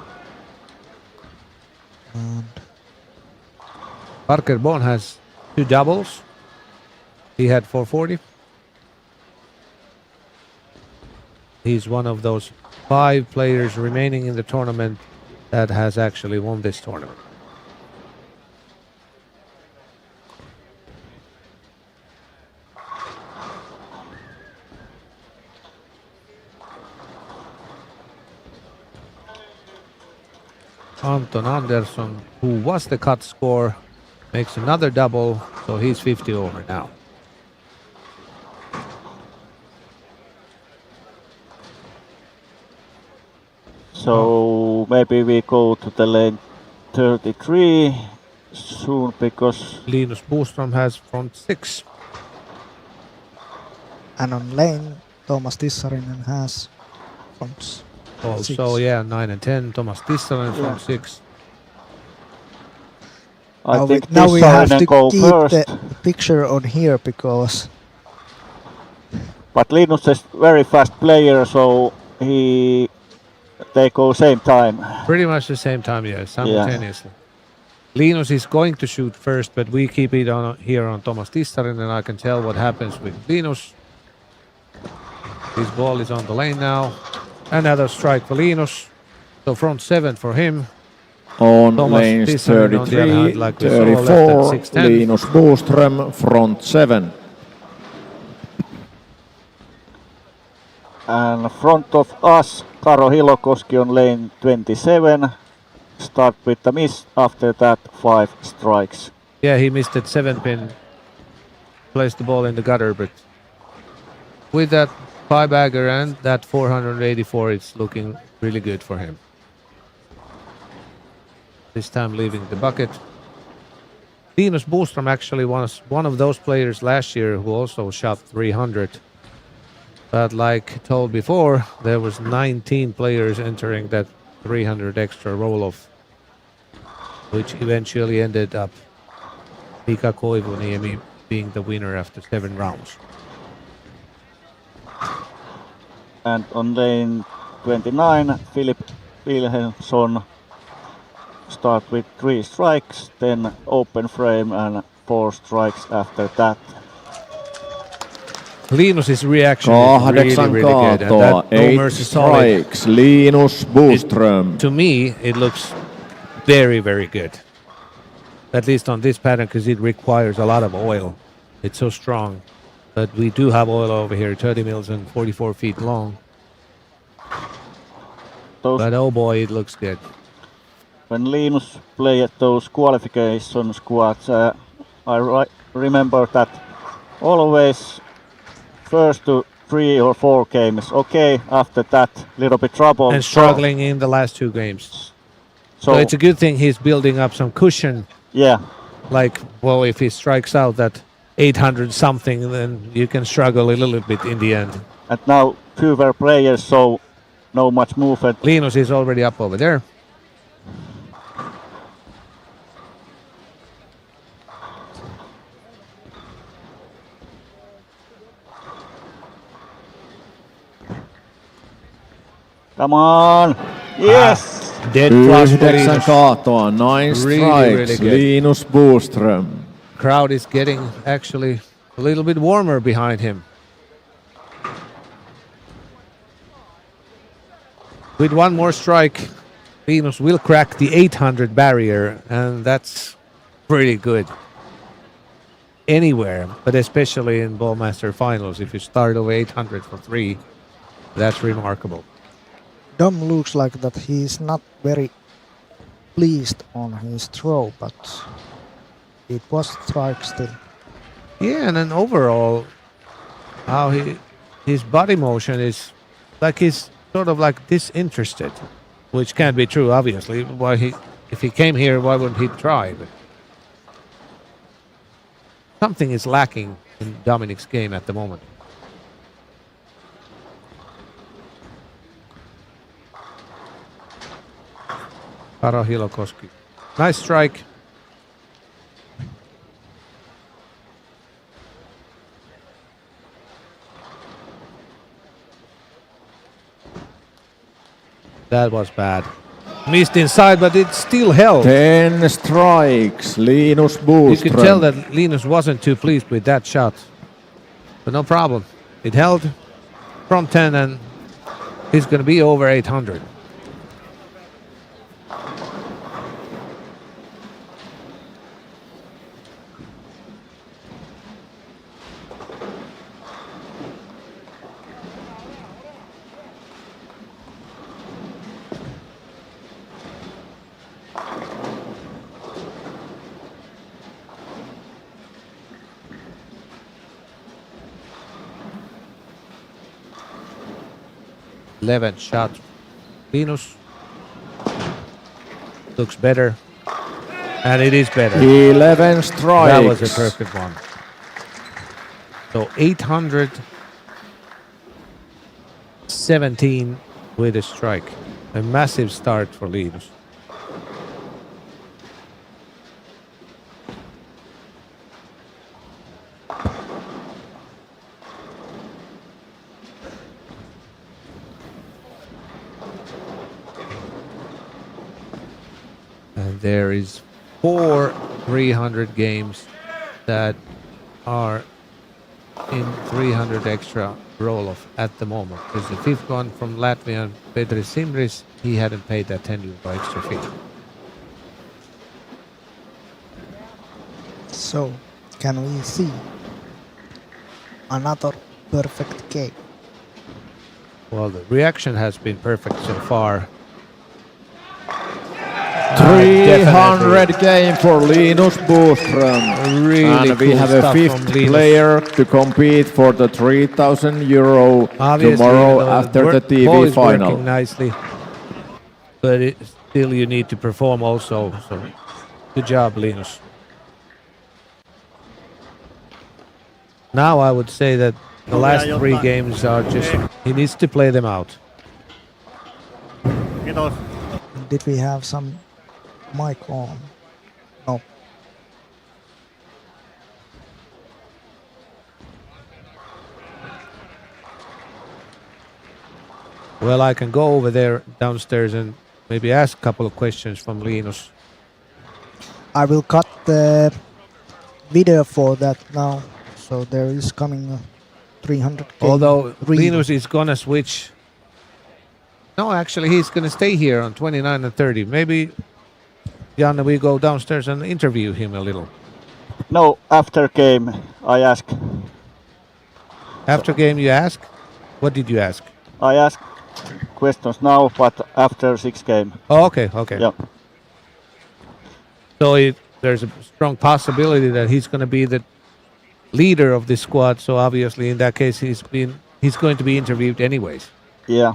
And Parker Bone has 2 doubles. He had 440. He's one of those 5 players remaining in the tournament that has actually won this tournament. Anton Andersson, who was the cut score, makes another double, so he's 50 over now. So maybe we go to the lane 33 soon because Linus Boström has front 6. and on lane, Thomas Tissarinen has fronts. Also, 6. yeah, 9 and 10. Thomas Tissarinen front 6. I think now we have Tissarinen to go keep first. the picture on here because But Linus is very fast player, so they go same time. Pretty much the same time, yeah, simultaneously. Linus is going to shoot first, but we keep it on here on Thomas Tissarinen, and I can tell what happens with Linus. His ball is on the lane now. Another strike for Linus. So front 7 for him. On Thomas lanes Tissarinen on the other 33, hand, like we saw, left at 34, 6'10". Linus Boström, front 7. And front of us, Karo Hilokoski on lane 27. Start with the miss, after that 5 strikes. Yeah, he missed that 7-pin. Placed the ball in the gutter, but with that 5-bagger and that 484, it's looking really good for him. This time leaving the bucket. Linus Boström actually was one of those players last year who also shot 300. But like told before, there was 19 players entering that 300 extra roll-off, which eventually ended up Mika Koivuniemi being the winner after 7 rounds. And on lane 29, Philip Wilhelmsson start with 3 strikes, then open frame and 4 strikes after that. Linus's reaction is 8 really good. And kaatoa, that no 8 mercy solid. strikes, Linus Boström. To me, it looks very, very good. At least on this pattern, because it requires a lot of oil. It's so strong. But we do have oil over here, 30 mils and 44 feet long. But oh boy, it looks good. When Linus played those qualification squads, I remember that always first to 3 or 4 games, okay, after that little bit trouble. And struggling in the last 2 games. So So it's a good thing he's building up some cushion. yeah, Like, well, if he strikes out that 800 something, then you can struggle a little bit in the end. and now fewer players, so no much movement. Linus is already up over there. Come on! Yes! Dead flush for 9 Linus. kaatoa, 9 Really strikes, good. Linus Boström. Crowd is getting actually a little bit warmer behind him. With one more strike, Linus will crack the 800 barrier, and that's pretty good anywhere, but especially in Ballmaster finals. If you start over 800 for 3, that's remarkable. Dom looks like that he's not very pleased on his throw, but it was strike still. Yeah, and then overall, how his body motion is like he's sort of like disinterested, which can't be true, obviously. If he came here, why wouldn't he try? But something is lacking in Dominic's game at the moment. Karo Hilokoski. Nice strike. That was bad. Missed inside, but it still held. 10 strikes, Linus You Boström. could tell that Linus wasn't too pleased with that shot. But no problem. It held from 10 and he's going to be over 800. .11 shot. Linus looks better. And it is better. 11 strikes. That was a perfect one. So 817 with a strike. A massive start for Linus. And there is 4 300 games that are in 300 extra roll-off at the moment. There's the 5th one from Latvian Petris Simris. He hadn't paid that 10 euro extra fee. So, can we see another perfect game? Well, the reaction has been perfect so far. 300 game for Linus Boström. Really and we cool have a stuff 5th from Linus. player to compete for the 3,000 euro Obviously, tomorrow you know, after the ball TV is final. working nicely, but still you need to perform also. So good job, Linus. Now I would say that the last 3 games are just, he needs to play them out. Did we have some mic on? No. Well, I can go over there downstairs and maybe ask a couple of questions from Linus. I will cut the video for that now. So there is coming a 300 game. Although reel. Linus is gonna switch. No, actually, he's gonna stay here on 29 and 30. Maybe, Janne, we go downstairs and interview him a little. No, after game, I ask. After game, you ask? What did you ask? I ask questions now, but after 6 game. Oh, okay, okay. Yeah. So there's a strong possibility that he's going to be the leader of this squad. So obviously, in that case, he's going to be interviewed anyways. Yeah.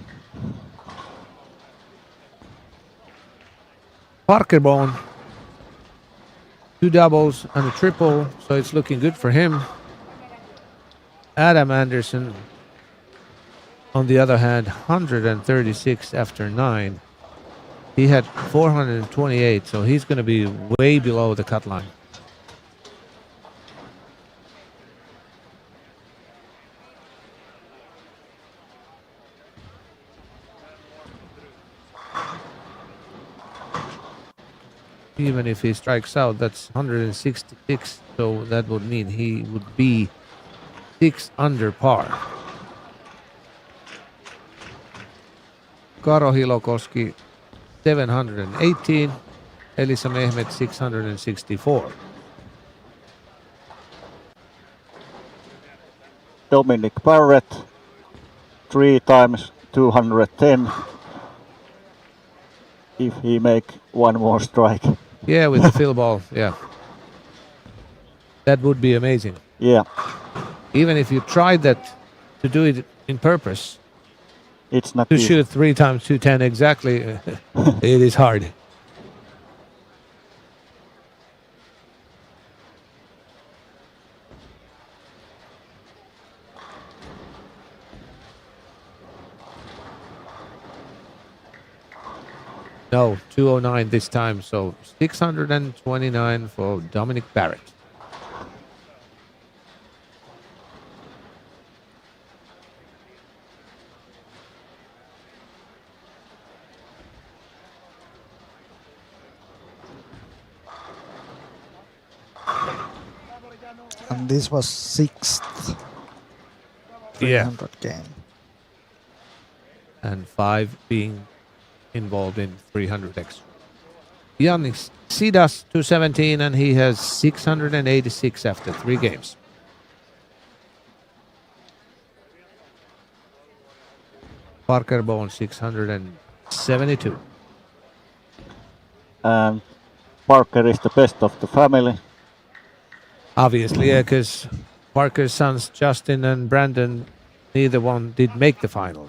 Parkerbone, 2 doubles and a triple, so it's looking good for him. Adam Anderson, on the other hand, 136 after 9. He had 428, so he's going to be way below the cut line. Even if he strikes out, that's 166, so that would mean he would be 6 under par. Karo Hilokoski 718. Elisa Mehmet 664. Dominic Barrett 3 times 210 if he make one more strike. Yeah, with the fill ball. Yeah. That would be amazing. Yeah, Even if you tried that to do it in purpose, it's not to easy. shoot 3 times 210 exactly, it is hard. No, 209 this time, so 629 for Dominic Barrett. And this was 6th 300 game. And 5 being involved in 300 extra. Yannis Sidas 217, and he has 686 after 3 games. Parker Bone 672. And Parker is the best of the family. Obviously, yeah, because Parker's sons Justin and Brandon, neither one did make the final.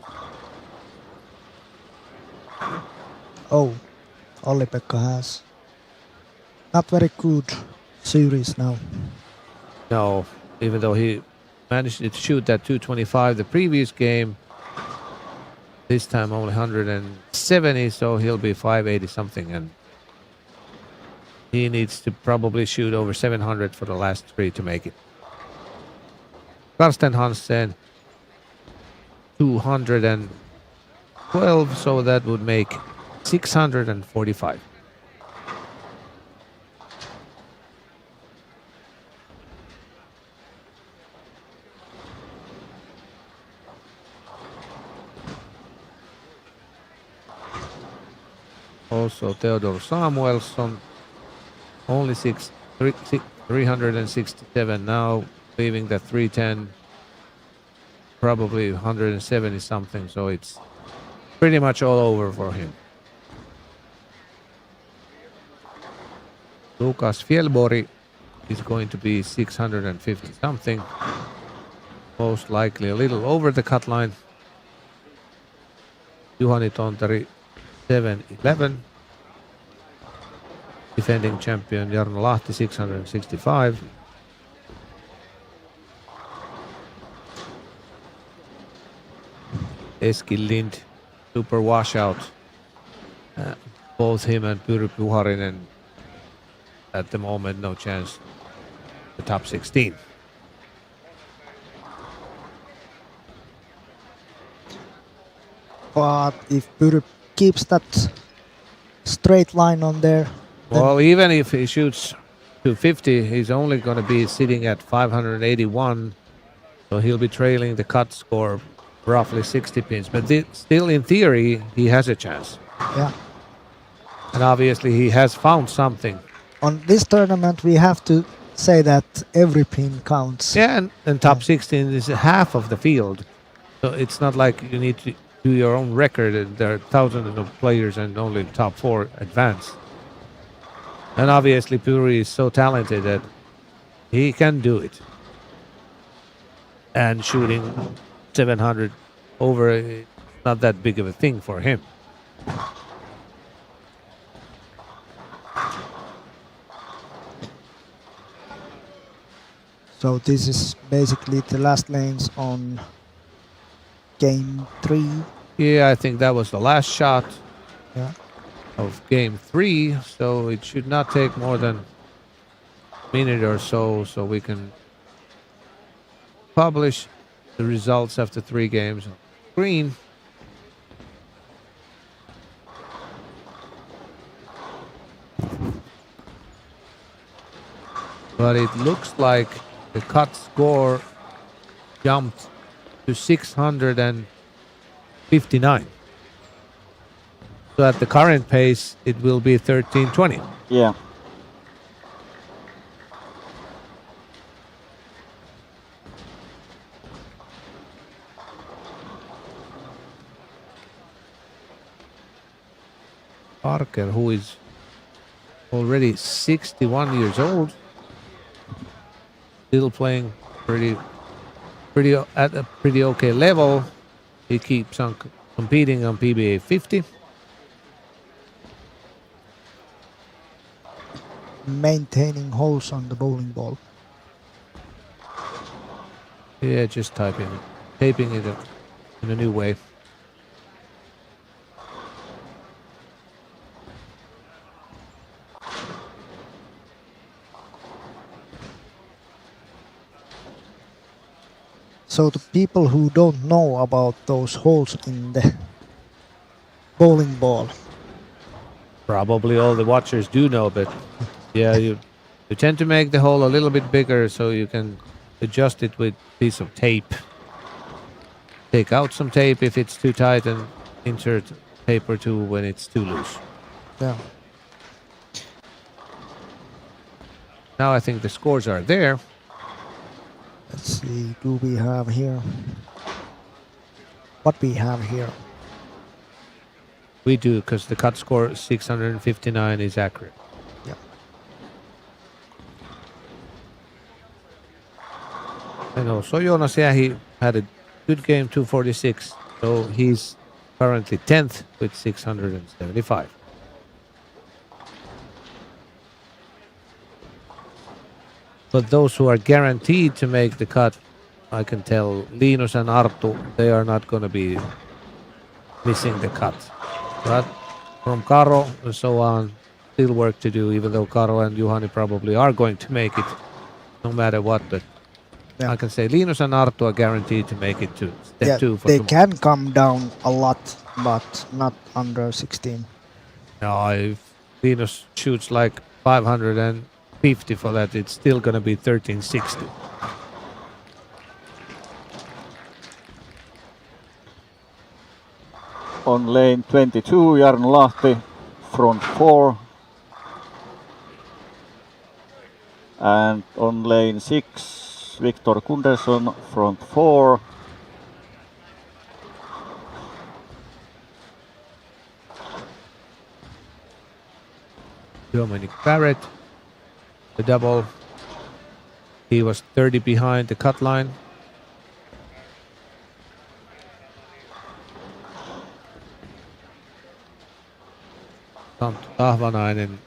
Oh, Olli-Pekka has not very good series now. No, even though he managed to shoot that 225 the previous game, this time only 170, so he'll be 580 something, and he needs to probably shoot over 700 for the last 3 to make it. Karsten Hansen 212, so that would make 645. Also Theodore Samuelson, only 367 now, leaving the 310, probably 170 something, so it's pretty much all over for him. Lukas Fjellborg is going to be 650 something, most likely a little over the cut line. Juhani Tontari 711. Defending champion Jarno Lahti 665. Eskil Lind, super washout. Both him and Pyry Puharinen at the moment no chance. The top 16. But if Pyry keeps that straight line on there, Well, even if he shoots 250, he's only going to be sitting at 581. So he'll be trailing the cut score roughly 60 pins. But still, in theory, he has a chance. yeah. And obviously, he has found something. On this tournament, we have to say that every pin counts. Yeah, and top 16 is half of the field. So it's not like you need to do your own record. And there are thousands of players and only top 4 advance. And obviously, Pyry is so talented that he can do it. And shooting 700 over, it's not that big of a thing for him. So this is basically the last lanes on game 3. Yeah, I think that was the last shot Yeah. of game 3. So it should not take more than a minute or so we can publish the results after 3 games on screen. But it looks like the cut score jumped to 659. So at the current pace, it will be 13-20. Yeah. Parker, who is already 61 years old, still playing at a pretty okay level. He keeps on competing on PBA 50. Maintaining holes on the bowling ball. Yeah, just taping it in a new way. So the people who don't know about those holes in the bowling ball, Probably all the watchers do know, but yeah, you tend to make the hole a little bit bigger so you can adjust it with a piece of tape. Take out some tape if it's too tight and insert tape or two when it's too loose. yeah, Now I think the scores are there. let's see, do we have here? What we have here? We do, because the cut score 659 is accurate. Yeah. And also Jonas Jähi had a good game, 246. So he's currently 10th with 675. But those who are guaranteed to make the cut, I can tell Linus and Arttu, they are not going to be missing the cut. But from Karo and so on, still work to do, even though Karo and Juhani probably are going to make it no matter what. But Yeah. I can say Linus and Arttu are guaranteed to make it to step Yeah, 2 for they tomorrow. can come down a lot, but not under 16. No, if Linus shoots like 550 for that, it's still going to be 1360. On lane 22, Jarno Lahti, front 4. And on lane 6, Victor Gunderson, front 4. Dominic Barrett, the double. He was 30 behind the cut line. Ahvanainen.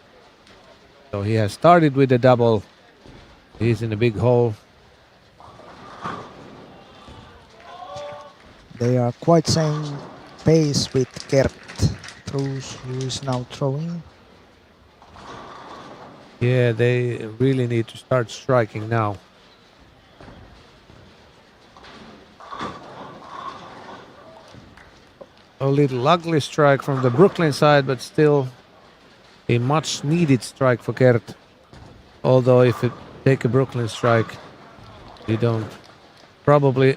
So he has started with the double. He's in a big hole. They are quite same pace with Gert, who is now throwing. Yeah, they really need to start striking now. A little ugly strike from the Brooklyn side, but still a much needed strike for Gert. Although if you take a Brooklyn strike, you don't probably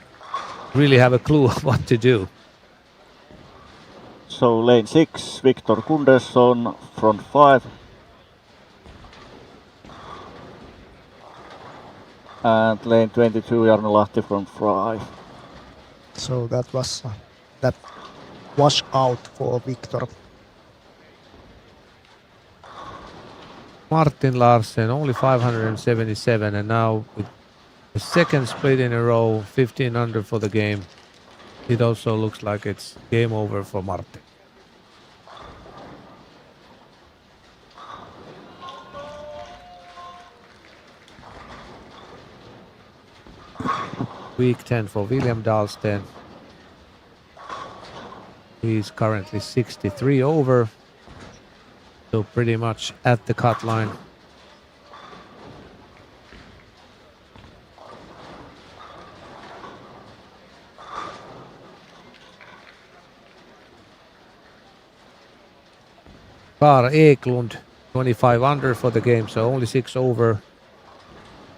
really have a clue what to do. So lane 6, Victor Gunderson, front 5. And lane 22, Jarno Lahti, front 5. So that was out for Victor. Martin Larsen, only 577, and now with the second split in a row, 15 under for the game. It also looks like it's game over for Martin. Week 10 for William Dahlsten. He's currently 63 over. So pretty much at the cut line. Kar Eklund, 25 under for the game, so only 6 over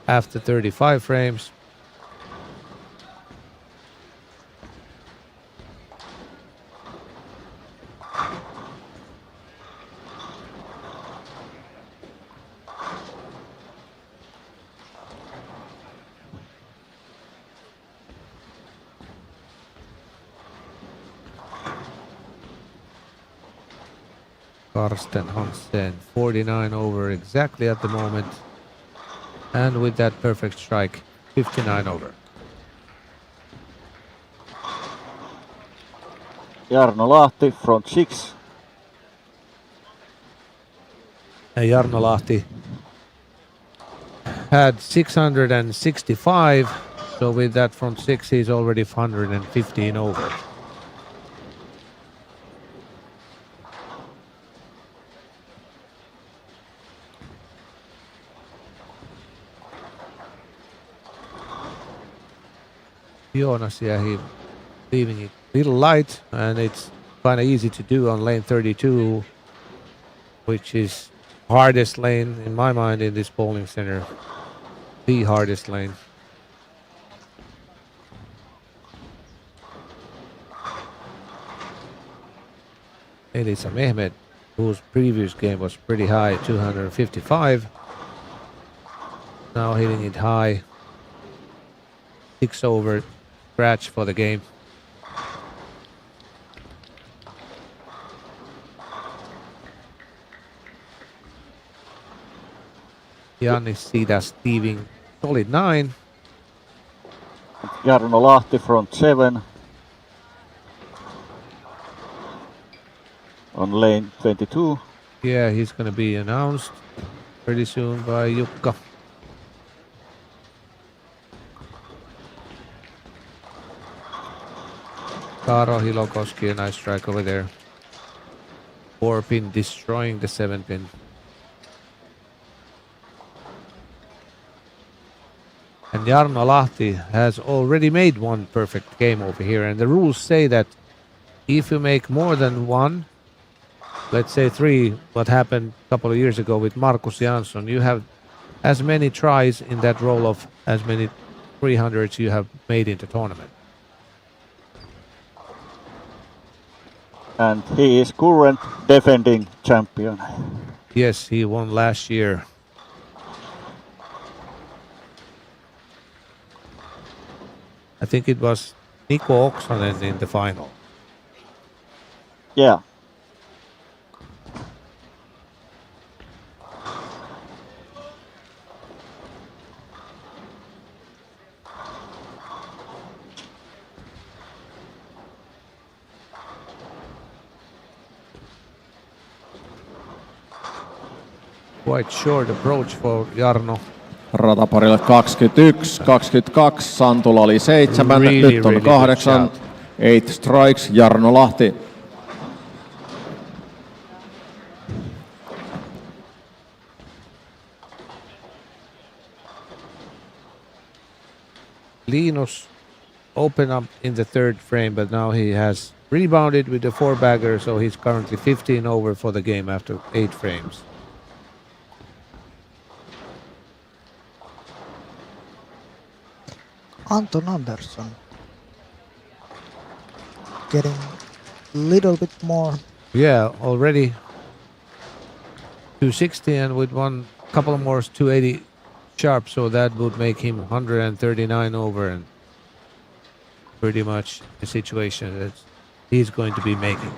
after 35 frames. Karsten Hansen, 49 over exactly at the moment. And with that perfect strike, 59 over. Jarno Lahti, front 6. And Jarno Lahti had 665, so with that front 6 he's already 115 over. Jonas, yeah, he leaving it a little light, and it's kind of easy to do on lane 32, which is hardest lane in my mind in this bowling center. The hardest lane. Elisa Mehmet, whose previous game was pretty high, 255. Now hitting it high. 6 over, scratch for the game. Yannis Sidas leaving solid 9. Jarno Lahti, front 7. On lane 22. Yeah, he's going to be announced pretty soon by Jukka. Karo Hilokoski, a nice strike over there. 4-pin destroying the 7-pin. And Jarno Lahti has already made one perfect game over here. And the rules say that if you make more than one, let's say 3, what happened a couple of years ago with Markus Jansson, you have as many tries in that roll of as many 300s you have made in the tournament. And he is current defending champion. Yes, he won last year. I think it was Niko Oksanen in the final. Yeah. Quite short approach for Jarno. Rataparille 21, 22, Santula oli 7, Really, nyt on really 8, good 8 strikes, Jarno Lahti. Linus opened up in the 3rd frame, but now he has rebounded with the 4-bagger, so he's currently 15 over for the game after 8 frames. Anton Andersson getting a little bit more. Yeah, already 260, and with one couple of more 280 sharp, so that would make him 139 over, and pretty much the situation that he's going to be making.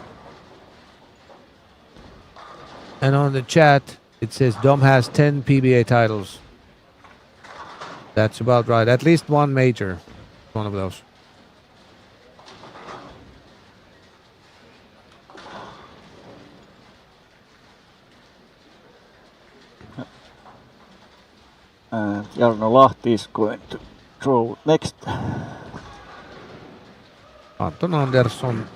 And on the chat, it says Dom has 10 PBA titles. That's about right. At least one major, one of those. And Jarno Lahti is going to throw next. Anton Andersson,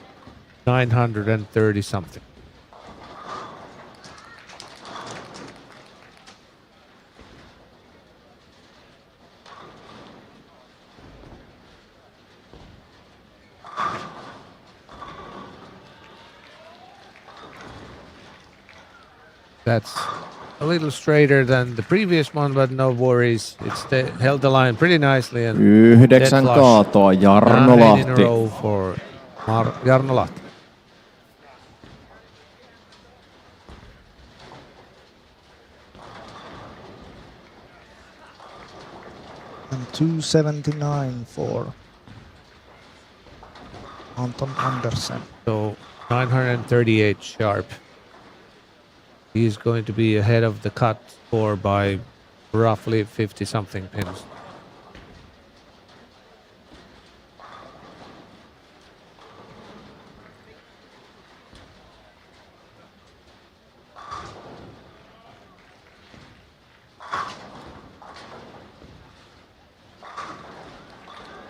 930 something. That's a little straighter than the previous one, but no worries. It's held the line pretty nicely. And 9 kaatoa, Jarno 9 in a Lahti. row for Jarno Lahti. And 279 for Anton Andersson. So 938 sharp. He's going to be ahead of the cut score by roughly 50-something pins.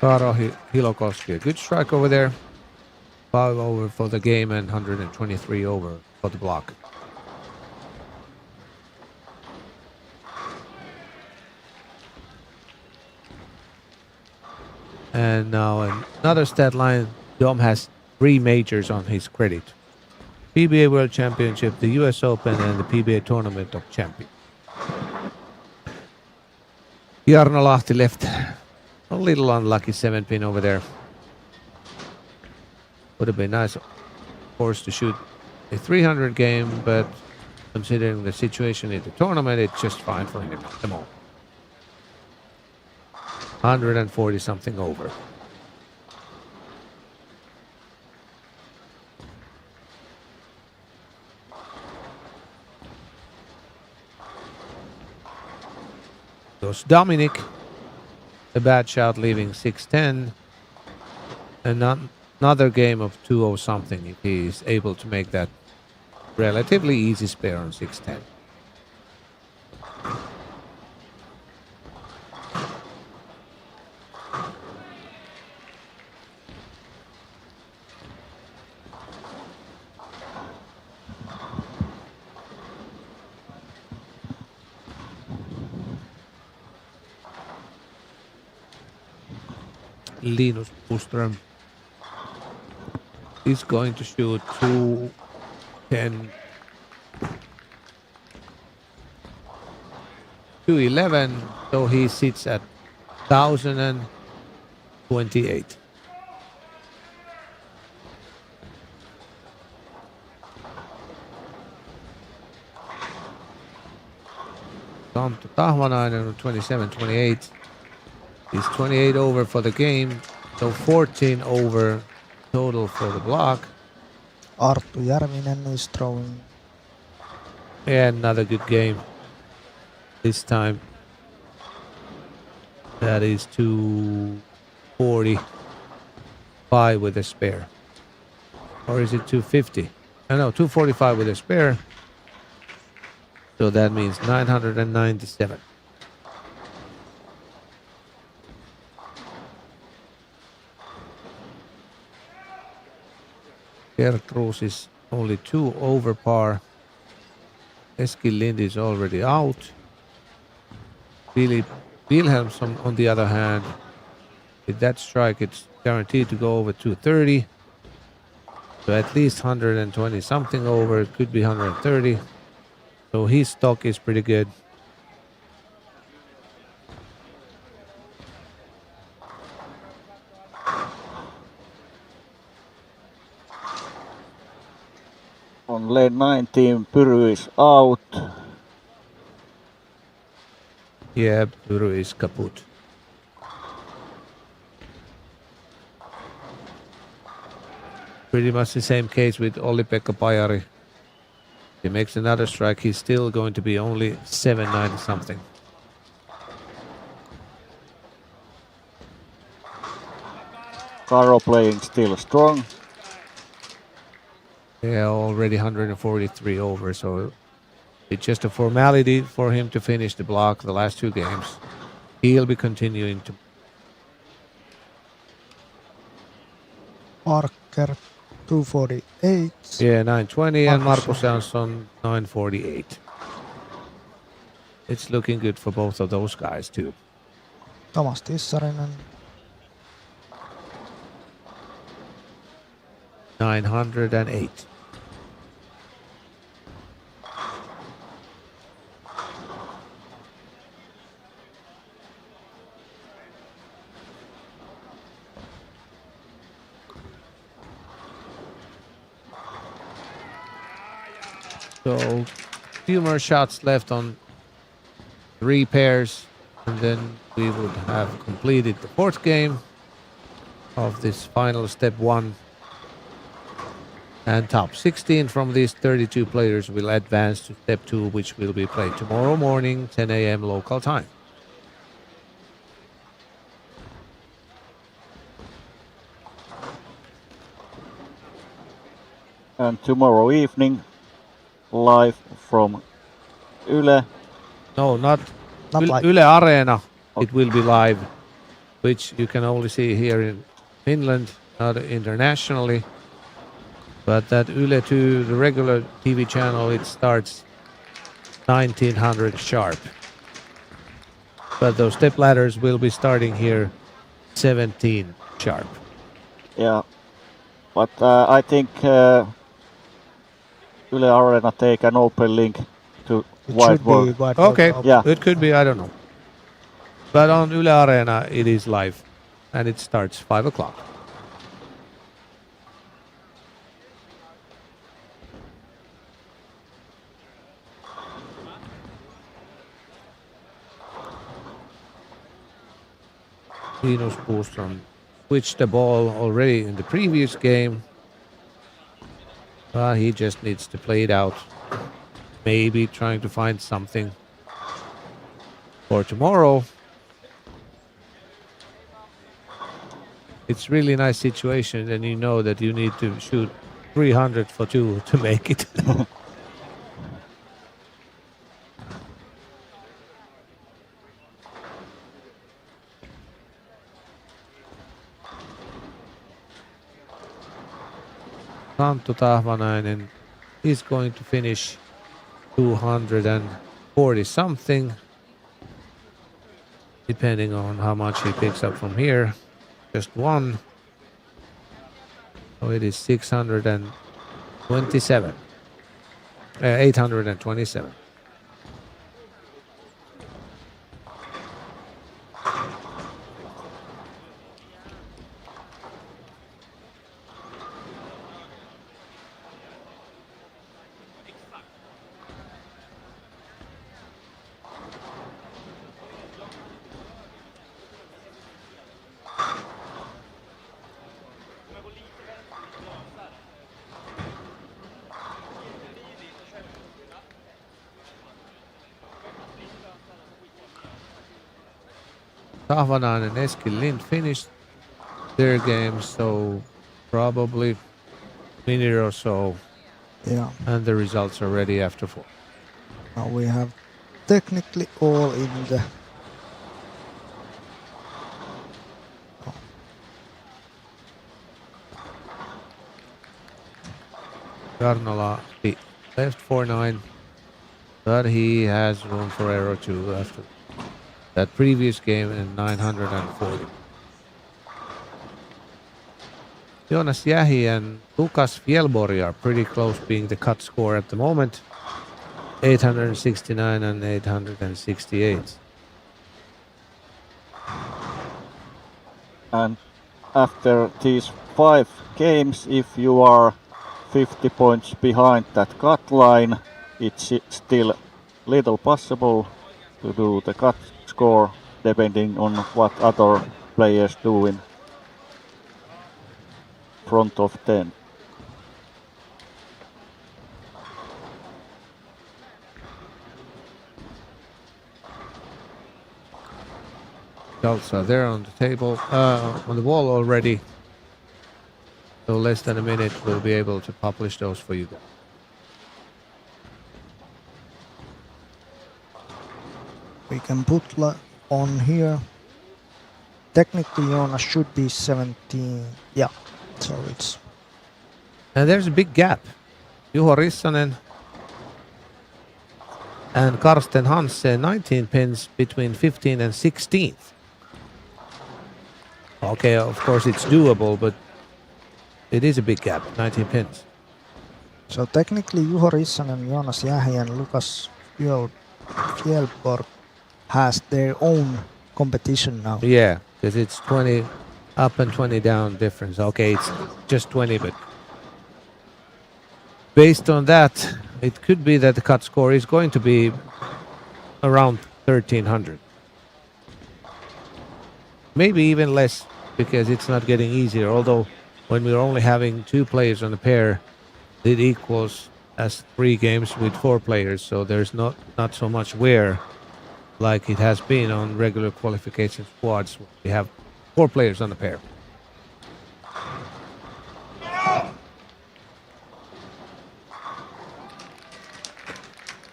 Karo Hilokoski, a good strike over there. 5 over for the game and 123 over for the block. And now another stat line. Dom has 3 majors on his credit. PBA World Championship, the US Open, and the PBA Tournament of Champions. Jarno Lahti left a little unlucky 7-pin over there. Would have been nice, of course, to shoot a 300 game, but considering the situation in the tournament, it's just fine for him at the moment. 140 something over. Goes Dominic. A bad shot, leaving 6-10. And another game of 2-0 something if he's able to make that relatively easy spare on 6-10. Linus Puström is going to shoot 210, 211, so he sits at 1,028. Santtu Tahvanainen on 27-28. He's 28 over for the game, so 14 over total for the block. Arttu Järvinen is throwing. And another good game. This time that is 245 with a spare. Or is it 250? No, 245 with a spare. So that means 997. Gertrus is only 2 over par. Eskil Lind is already out. Billy Wilhelmsson, on the other hand, with that strike, it's guaranteed to go over 230. So at least 120 something over. It could be 130. So his stock is pretty good. On lane 19, Pyry is out. Yeah, Pyry is kaput. Pretty much the same case with Olli-Pekka Pajari. If he makes another strike, he's still going to be only 790 something. Karo playing still strong. Yeah, already 143 over, so it's just a formality for him to finish the block the last 2 games. He'll be continuing to. Parker 248. Yeah, 920, and Markus Markus Jansson 948. It's looking good for both of those guys too. Thomas Tissarinen 908. So, a few more shots left on 3 pairs, and then we would have completed the 4th game of this final step 1. And top 16 from these 32 players will advance to step 2, which will be played tomorrow morning, 10 a.m. local time. And tomorrow evening, live from Yle. No, not like Yle Arena. It will be live, which you can only see here in Finland, not internationally. But that Yle 2, the regular TV channel, it starts 1900 sharp. But those step ladders will be starting here 17 sharp. Yeah, but I think Yle Arena take an open link to it Wide should be World. wide Okay, world. Yeah. it could be, I don't know. But on Yle Arena, it is live, and it starts 5 o'clock. Linus Boström switched the ball already in the previous game. He just needs to play it out. Maybe trying to find something for tomorrow. It's really nice situation, and you know that you need to shoot 300 for 2 to make it. Santtu Tahvanainen is going to finish 240 something, depending on how much he picks up from here. Just one. So it is 627. 827. Tahvanainen and Eskil Lind finished their game, so probably minute or so, Yeah. and the results are ready after 4. Now we have technically all in the Garnola he left 4-9, but he has room for error too after that previous game in 940. Jonas Jähi and Lukas Fjellborg are pretty close being the cut score at the moment. 869 and 868. And after these 5 games, if you are 50 points behind that cut line, it's still little possible to do the cut score depending on what other players do in front of 10. Results are there on the table, on the wall already. So less than a minute, we'll be able to publish those for you. we can put on here. Technically Jonas should be 17. Yeah. So it's And there's a big gap. Juho Rissanen and Karsten Hansen, 19 pins between 15 and 16th. Okay, of course it's doable, but it is a big gap, 19 pins. so technically Juho Rissanen, Jonas Jähi and Lukas Fjellborg has their own competition now. Yeah, because it's 20 up and 20 down difference. Okay, it's just 20, but based on that, it could be that the cut score is going to be around 1300. Maybe even less, because it's not getting easier. Although when we're only having 2 players on a pair, it equals as 3 games with 4 players, so there's not so much wear like it has been on regular qualification squads. We have 4 players on the pair.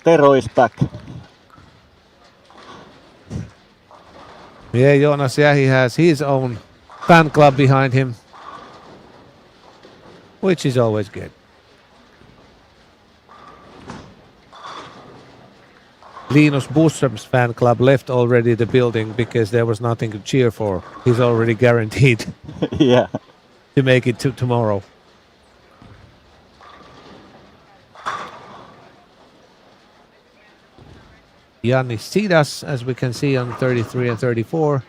Tero is back. Yeah, Jonas Jähi has his own fan club behind him, which is always good. Linus Boström's fan club left already the building because there was nothing to cheer for. He's already guaranteed Yeah. to make it to tomorrow. Yanni Sidas, as we can see on 33 and 34,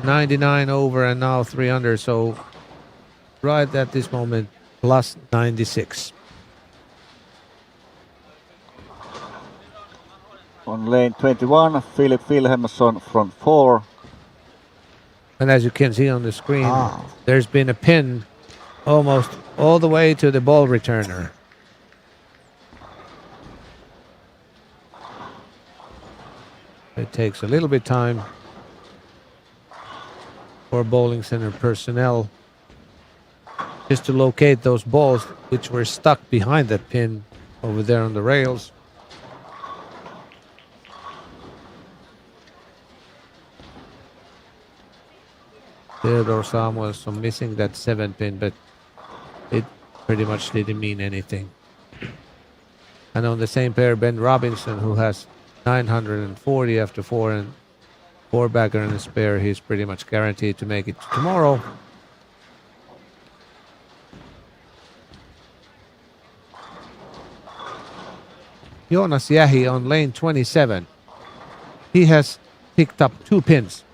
99 over and now 3 under, so right at this moment plus 96. On lane 21, Philip Wilhelmsson front 4. And as you can see on the screen, there's been a pin almost all the way to the ball returner. It takes a little bit time for bowling center personnel just to locate those balls which were stuck behind that pin over there on the rails. Theodore Samuelsson missing that 7 pin, but it pretty much didn't mean anything. And on the same pair, Ben Robinson, who has 940 after 4 and 4 bagger and a spare, he's pretty much guaranteed to make it tomorrow. Jonas Jähi on lane 27. He has picked up 2 pins.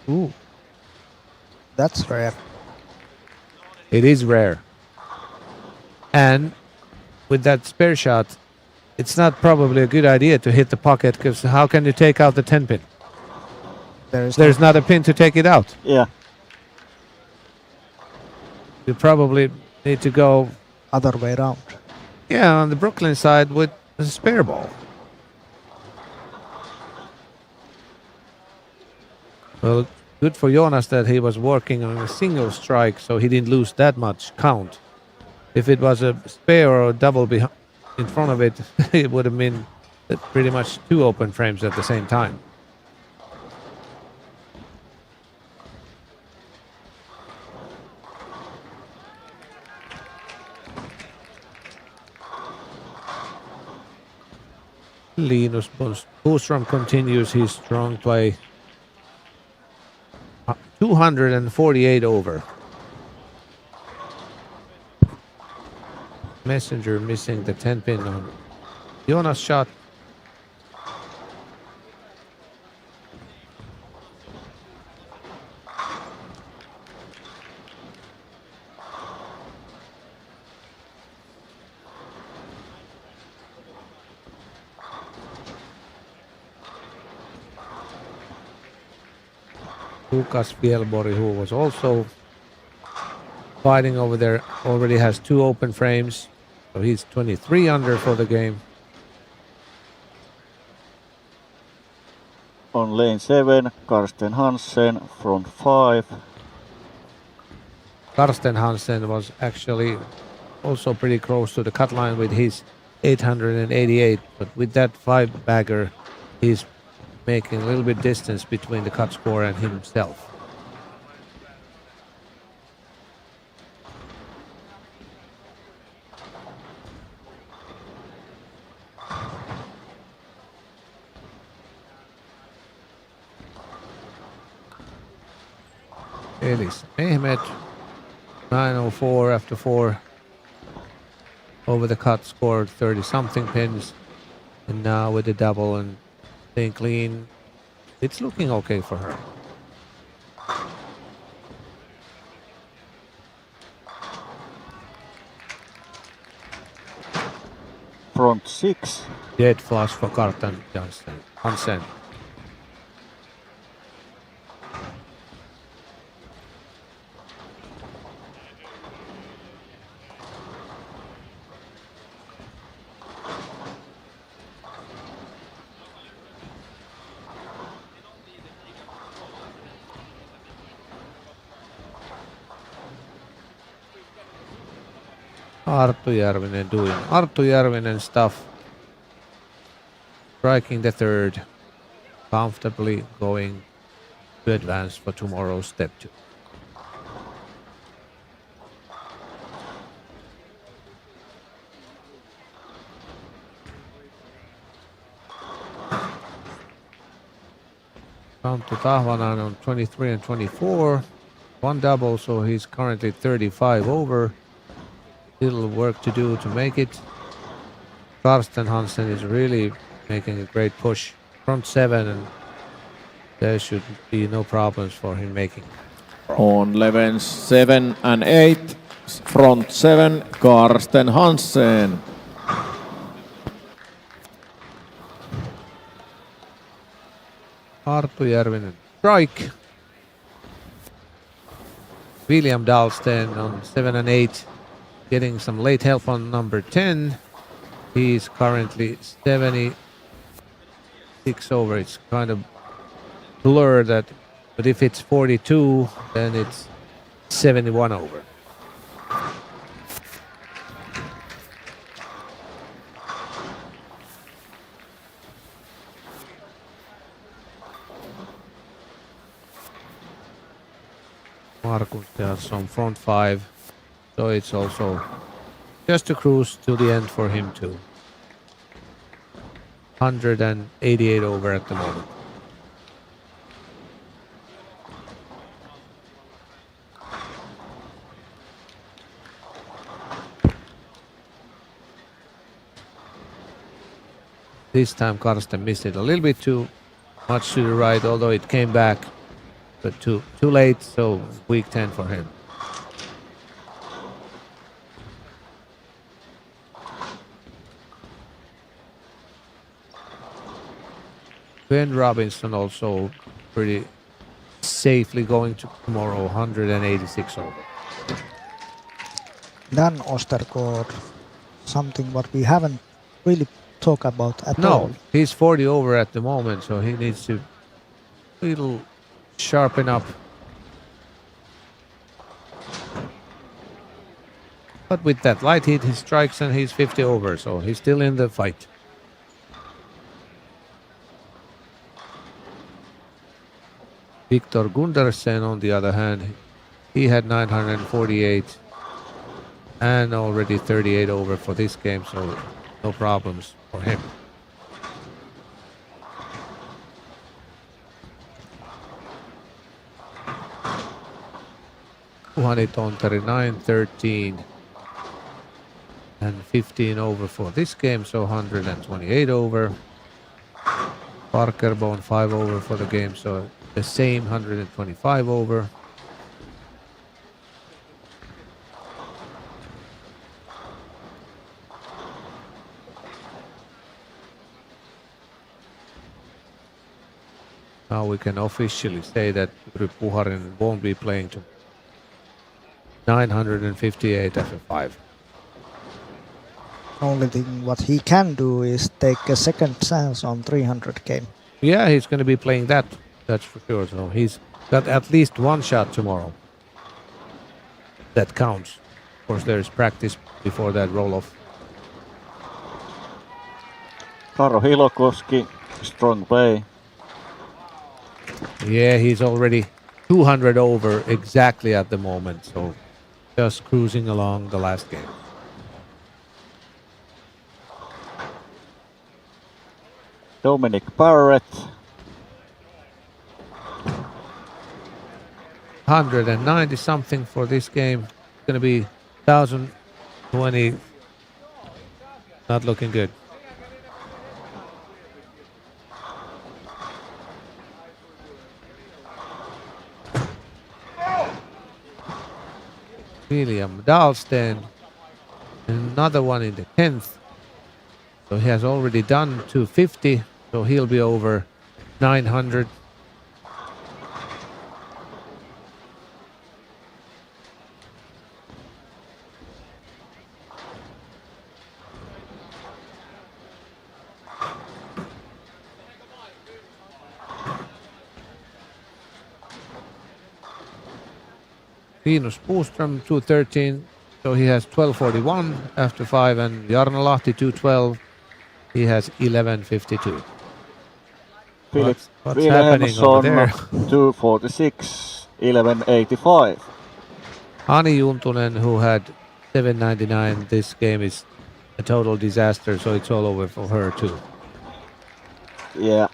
Ooh. That's rare. It is rare. And with that spare shot, it's not probably a good idea to hit the pocket, because how can you take out the 10 pin? There's not a pin to take it out. Yeah. You probably need to go, Other way around. yeah, on the Brooklyn side with a spare ball. Well, good for Jonas that he was working on a single strike, so he didn't lose that much count. If it was a spare or a double in front of it, it would have been pretty much 2 open frames at the same time. Linus Boström continues his strong play. 248 over. Messenger missing the 10 pin on Jonas' shot. Lukas Fjellborg, who was also fighting over there, already has 2 open frames. So he's 23 under for the game. On lane 7, Karsten Hansen front 5. Karsten Hansen was actually also pretty close to the cut line with his 888, but with that 5 bagger, he's making a little bit distance between the cut score and himself. Elis Mehmet, 904 after 4. Over the cut, scored 30-something pins. And now with the double and staying clean, it's looking okay for her. Front 6. Dead flush for Karsten Hansen. Arttu Järvinen doing Arttu Järvinen stuff. Striking the third. Comfortably going to advance for tomorrow's step 2. Count to Tahvanan on 23 and 24. One double, so he's currently 35 over. Little work to do to make it. Karsten Hansen is really making a great push. Front 7, and there should be no problems for him making. On levels 7 and 8, front 7, Karsten Hansen. Arttu Järvinen strike. William Dahlsten on 7 and 8, getting some late help on number 10. He's currently 76 over. It's kind of blurred that, but if it's 42, then it's 71 over. Markus Jansson front 5, so it's also just a cruise to the end for him too. 188 over at the moment. This time Karsten missed it a little bit too much to the right, although it came back, but too late, so weak 10 for him. Ben Robinson also pretty safely going to tomorrow, 186 over. Dan Ostergaard, something what we haven't really talked about at all. No, he's 40 over at the moment, so he needs to little sharpen up. But with that light hit, he strikes and he's 50 over, so he's still in the fight. Victor Gundersen, on the other hand, he had 948 and already 38 over for this game, so no problems for him. Juhani Tonteri 913 and 15 over for this game, so 128 over. Parker Bone 5 over for the game, so the same 125 over. Now we can officially say that Jyri Puharinen won't be playing to 958 after 5. Only thing what he can do is take a second chance on 300 game. Yeah, he's going to be playing that, that's for sure. So he's got at least one shot tomorrow. That counts. Of course, there's practice before that roll-off. Karo Hilokoski, strong play. Yeah, he's already 200 over exactly at the moment, so just cruising along the last game. Dominic Barrett. 190 something for this game. It's going to be 1,020. Not looking good. William Dahlsten, another one in the 10th. So he has already done 250, so he'll be over 900. Linus Boström 213, so he has 12.41 after 5, and Jarno Lahti 2.12. He has 11.52. What's happening over there? 246, 11.85. Ani Juntunen, who had 7.99. This game is a total disaster, so it's all over for her too. Yeah.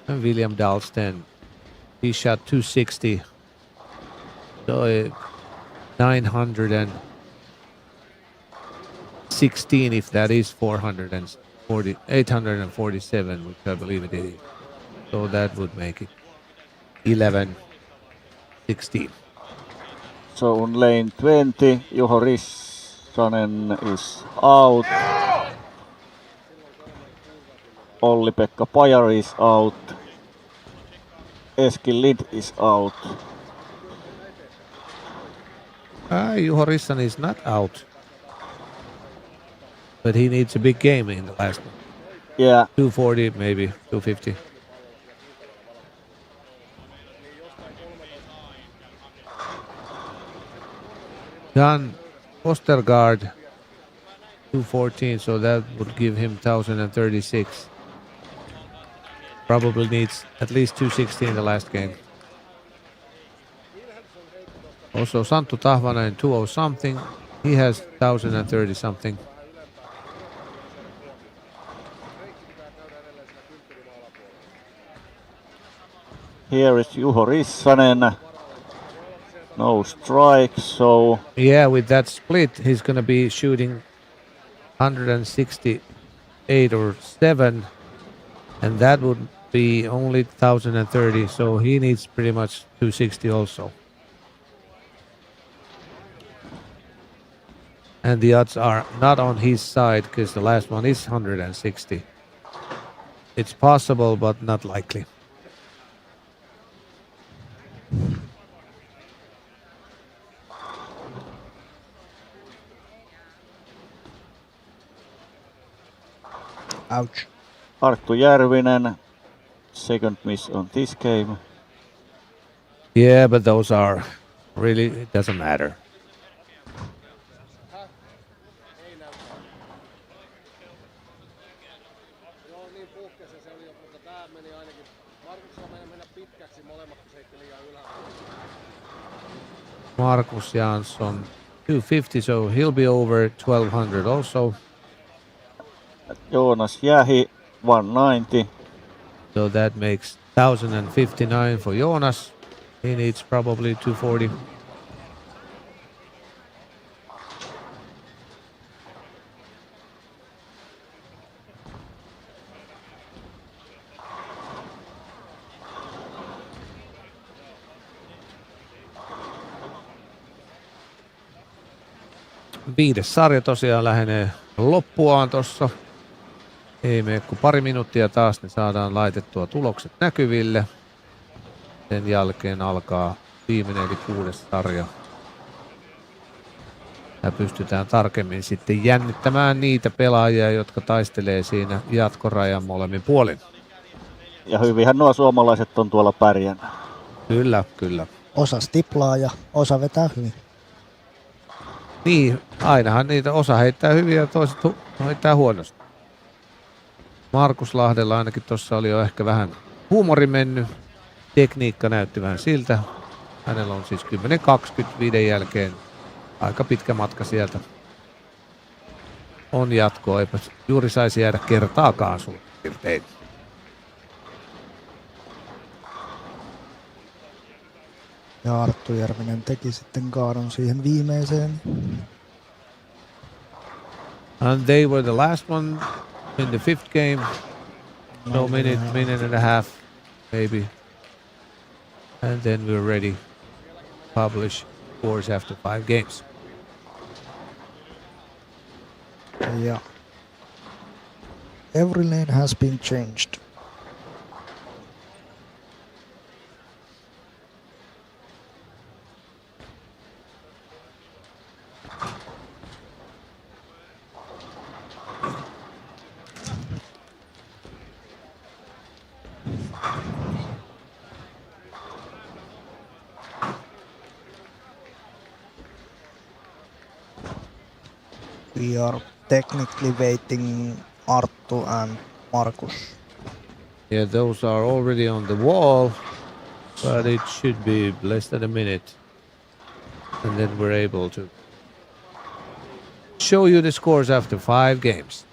And William Dahlsten, he shot 260. So 916, if that is 847, which I believe it is. So that would make it 11-16. So on lane 20, Juho Rissanen is out. Olli-Pekka Pajar is out. Eskil Lind is out. Juho Rissanen is not out. But he needs a big game in the last one. Yeah. 240, maybe 250. Jan Ostergaard, 214, so that would give him 1,036. Probably needs at least 260 in the last game. Also Santtu Tahvanen, 20 something. He has 1,030 something. Here is Juho Rissanen. No strike, so... Yeah, with that split, he's going to be shooting 168 or 7. And that would be only 1,030. So he needs pretty much 260 also. And the odds are not on his side because the last one is 160. It's possible, but not likely. Ouch. Arttu Järvinen, second miss on this game. Yeah, but those are really, it doesn't matter. Markus Jansson, 250, so he'll be over 1,200 also. Joonas Jähi, 190. So that makes 1,059 for Jonas. He needs probably 240. Viides sarja tosiaan lähenee loppuaan tossa. Ei mene kuin pari minuuttia taas, niin saadaan laitettua tulokset näkyville. Sen jälkeen alkaa viimeinen eli 6. sarja. Ja pystytään tarkemmin sitten jännittämään niitä pelaajia, jotka taistelee siinä jatkorajan molemmin puolin. Ja hyvinhän nuo suomalaiset on tuolla pärjännyt. Kyllä, kyllä. Osa stiplaa ja osa vetää hyvin. Niin, ainahan niitä osa heittää hyvin ja toiset heittää huonosti. Markus Lahdella ainakin tuossa oli jo ehkä vähän huumori mennyt. Tekniikka näytti vähän siltä. Hänellä on siis 10.25 jälkeen aika pitkä matka sieltä. On jatkoa, eipä juuri saisi jäädä kertaakaan suurin piirtein. Ja Arttu Järvinen teki sitten kaadon siihen viimeiseen. And they were the last one in the 5th game. So minute and a half, maybe. And then we're ready to publish scores after 5 games. Ja every lane has been changed. we are technically waiting Arttu and Markus. Yeah, those are already on the wall, but it should be less than a minute. And then we're able to show you the scores after 5 games.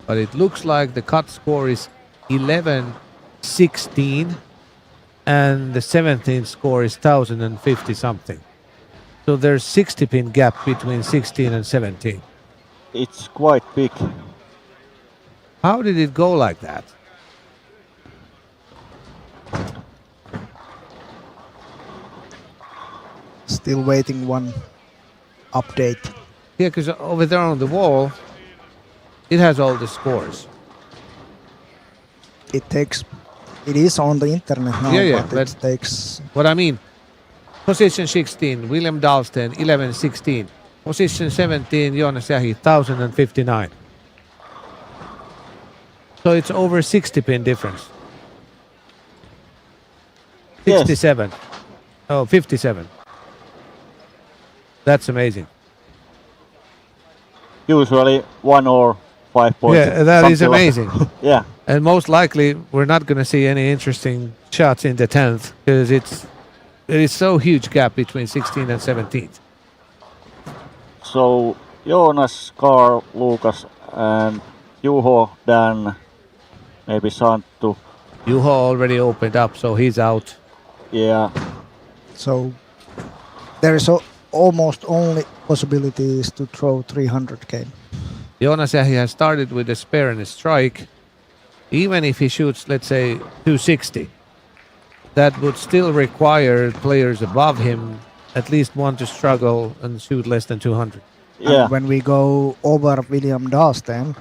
But it looks like the cut score is 11-16 and the 17th score is 1050 something. So there's 60 pin gap between 16 and 17. It's quite big. How did it go like that? Still waiting one update. Yeah, because over there on the wall, it has all the scores. It is on the internet now, Yeah, but it takes. What I mean, position 16, William Dahlsten, 11-16. Position 17, Joonas Jahi, 1059. So it's over 60 pin difference. 67. Yes. Oh, 57. That's amazing. Usually 1 or 5 points. Yeah, that is something like amazing. Yeah. And most likely, we're not going to see any interesting shots in the 10th because there is so huge gap between 16 and 17th. So Joonas, Carl, Lucas, and Juho, Dan, maybe Santtu. Juho already opened up, so he's out. Yeah. So there is almost only possibilities to throw 300k. Joonas Jahi has started with a spare and a strike. Even if he shoots, let's say, 260, that would still require players above him at least one to struggle and shoot less than 200. Yeah. And when we go over William Dahlsten,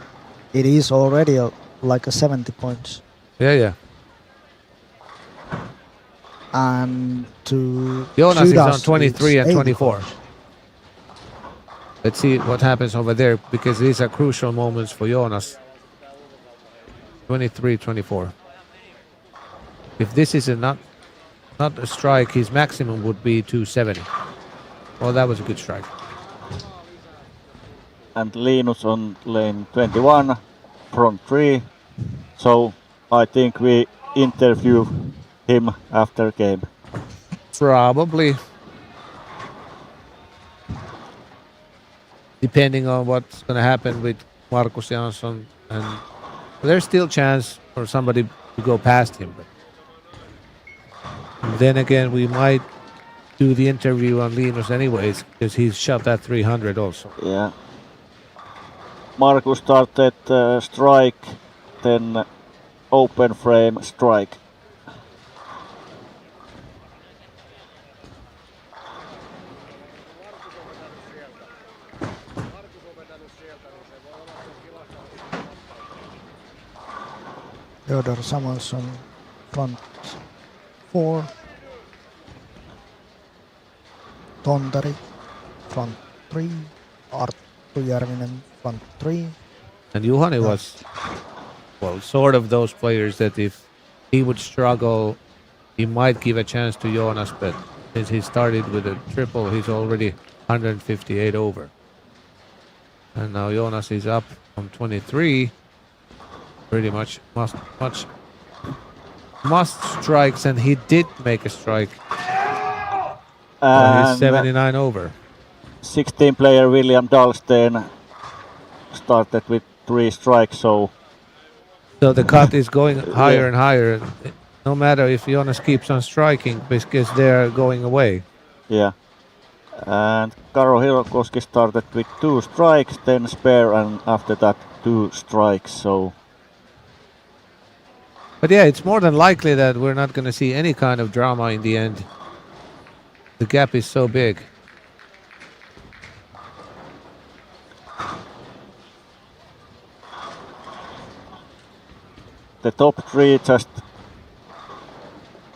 it is already like a 70 points. Yeah. And to Joonas shoot is on us, 23 it's and 80 24. points. Let's see what happens over there because these are crucial moments for Joonas. 23-24. If this is not a strike, his maximum would be 270. Well, that was a good strike. And Linus on lane 21, front 3. So I think we interview him after game. Probably. Depending on what's going to happen with Markus Jansson. And there's still chance for somebody to go past him. But then again, we might do the interview on Linus anyways because he's shot at 300 also. Yeah. Markus started strike, then open frame strike. Theodor Samuelsson front 4. Tontari front 3. Arttu Järvinen front 3. And Juhani was, well, sort of those players that if he would struggle, he might give a chance to Joonas, but since he started with a triple, he's already 158 over. And now Joonas is up from 23. Pretty much must strikes, and he did make a strike. So he's 79 over. 16 player William Dahlsten started with 3 strikes, so So the cut is going higher and higher, no matter if Joonas keeps on striking, because they're going away. yeah. And Karo Hirokoski started with 2 strikes, then spare, and after that 2 strikes, so But yeah, it's more than likely that we're not going to see any kind of drama in the end. The gap is so big. the top 3 just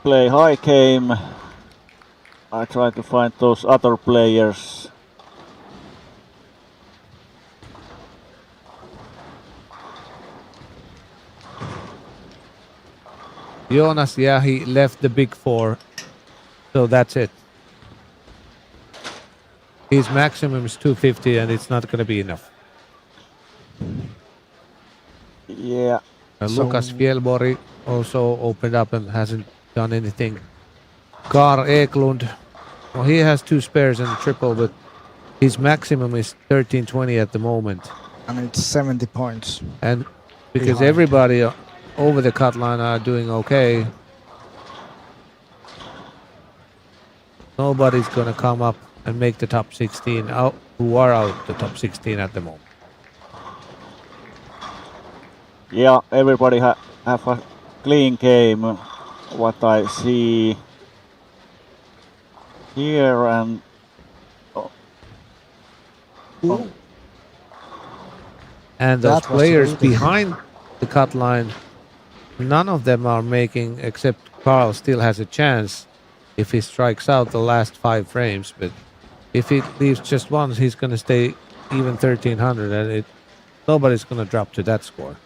play high game. I try to find those other players. Joonas Jahi left the big 4, so that's it. His maximum is 250 and it's not going to be enough. Yeah. Lucas Fjellborg also opened up and hasn't done anything. Carl Eklund, well, he has 2 spares and a triple, but his maximum is 1320 at the moment. And it's 70 points. And because Behind. everybody over the cut line are doing okay, nobody's going to come up and make the top 16 out, who are out the top 16 at the moment. Yeah, everybody have a clean game. What I see here and And those That was players really- behind the cut line, none of them are making, except Carl still has a chance if he strikes out the last 5 frames. But if he leaves just once, he's going to stay even 1300, and nobody's going to drop to that score.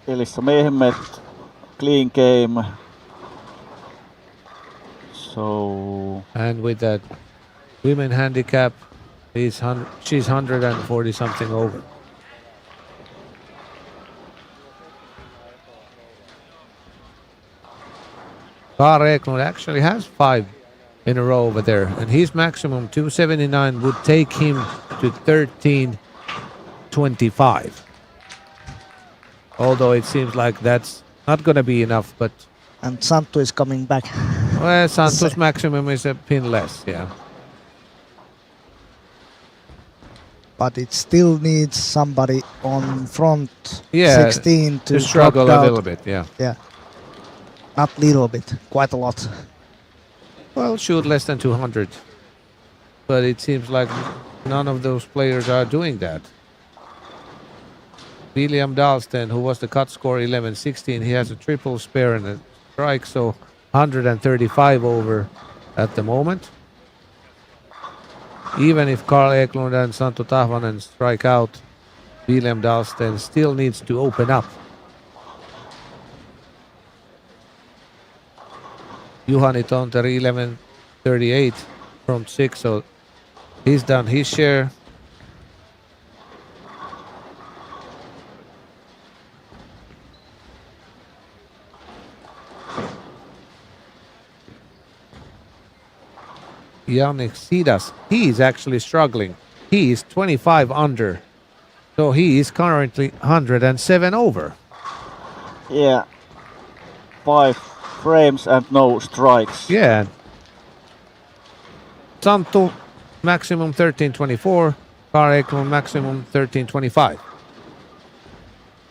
Elissa Mehmet, clean game. So And with that women handicap, she's 140 something over. Carl Eklund actually has 5 in a row over there, and his maximum 279 would take him to 1325. Although it seems like that's not going to be enough, but And Santtu is coming back. well, Santos' maximum is a pin less, yeah. But it still needs somebody on front Yeah, 16 To to struggle drop a out. little bit, yeah. Yeah. Not little bit, quite a lot. Well, shoot less than 200. But it seems like none of those players are doing that. William Dahlsten, who was the cut score 11-16, he has a triple spare and a strike, so 135 over at the moment. Even if Carl Eklund and Santtu Tahvanen strike out, William Dahlsten still needs to open up. Juhani Tonteri 11-38 from 6, so he's done his share. Yannick Sidas, he is actually struggling. He is 25 under, so he is currently 107 over. yeah, 5 frames and no strikes. Yeah. Santtu maximum 1324, Carl Eklund maximum 1325.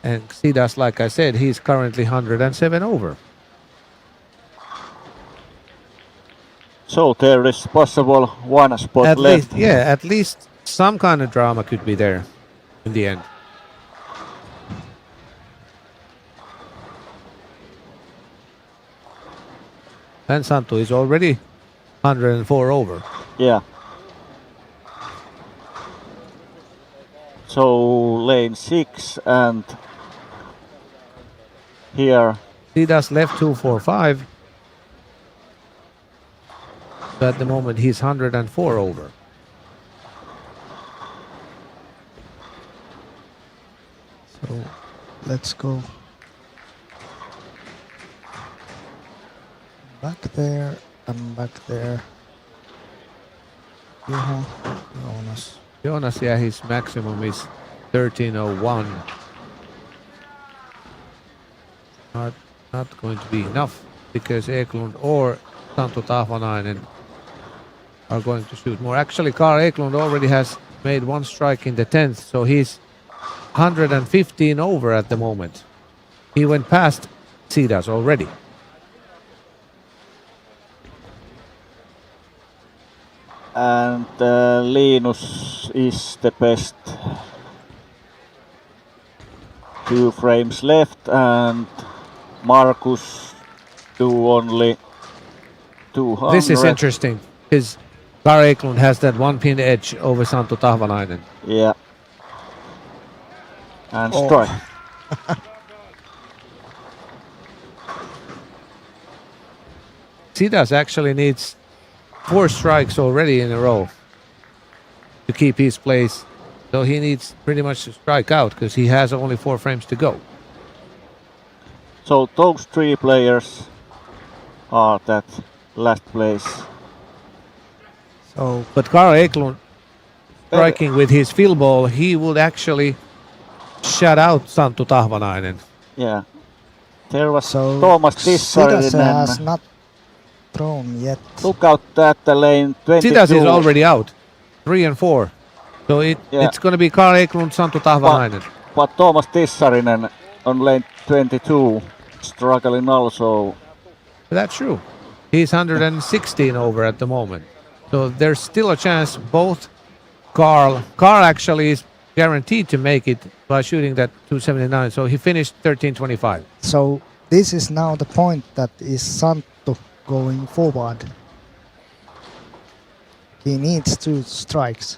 And Sidas, like I said, he's currently 107 over. So there is possible 1 spot At left. least, yeah, at least some kind of drama could be there in the end. And Santtu is already 104 over. Yeah. So lane 6 and here Sidas left 245. So at the moment he's 104 over. So let's go back there and back there. Jonas. Jonas, yeah, his maximum is 1301. Not going to be enough because Eklund or Santtu Tahvanainen are going to shoot more. Actually, Carl Eklund already has made 1 strike in the 10th, so he's 115 over at the moment. He went past Sidas already. and Linus is the best. 2 frames left and Markus do only 200. This is interesting because Carl Eklund has that 1 pin edge over Santtu Tahvanainen. Yeah. And Oh. strike. Sidas actually needs 4 strikes already in a row to keep his place. So he needs pretty much to strike out because he has only 4 frames to go. So those 3 players are that last place. So But Carl Eklund striking with his field ball, he would actually shut out Santtu Tahvanainen. Yeah. There was so Thomas Sidas has Tissarinen. not thrown yet. Look out at the lane 22. Sidas is already out, 3 and 4. So it's going to be Carl Eklund, Santtu Tahvanainen. But Thomas Tissarinen on lane 22 struggling also. That's true. He's 116 over at the moment. So there's still a chance both Carl actually is guaranteed to make it by shooting that 279. So he finished 13.25. So this is now the point that is Santtu going forward. He needs 2 strikes.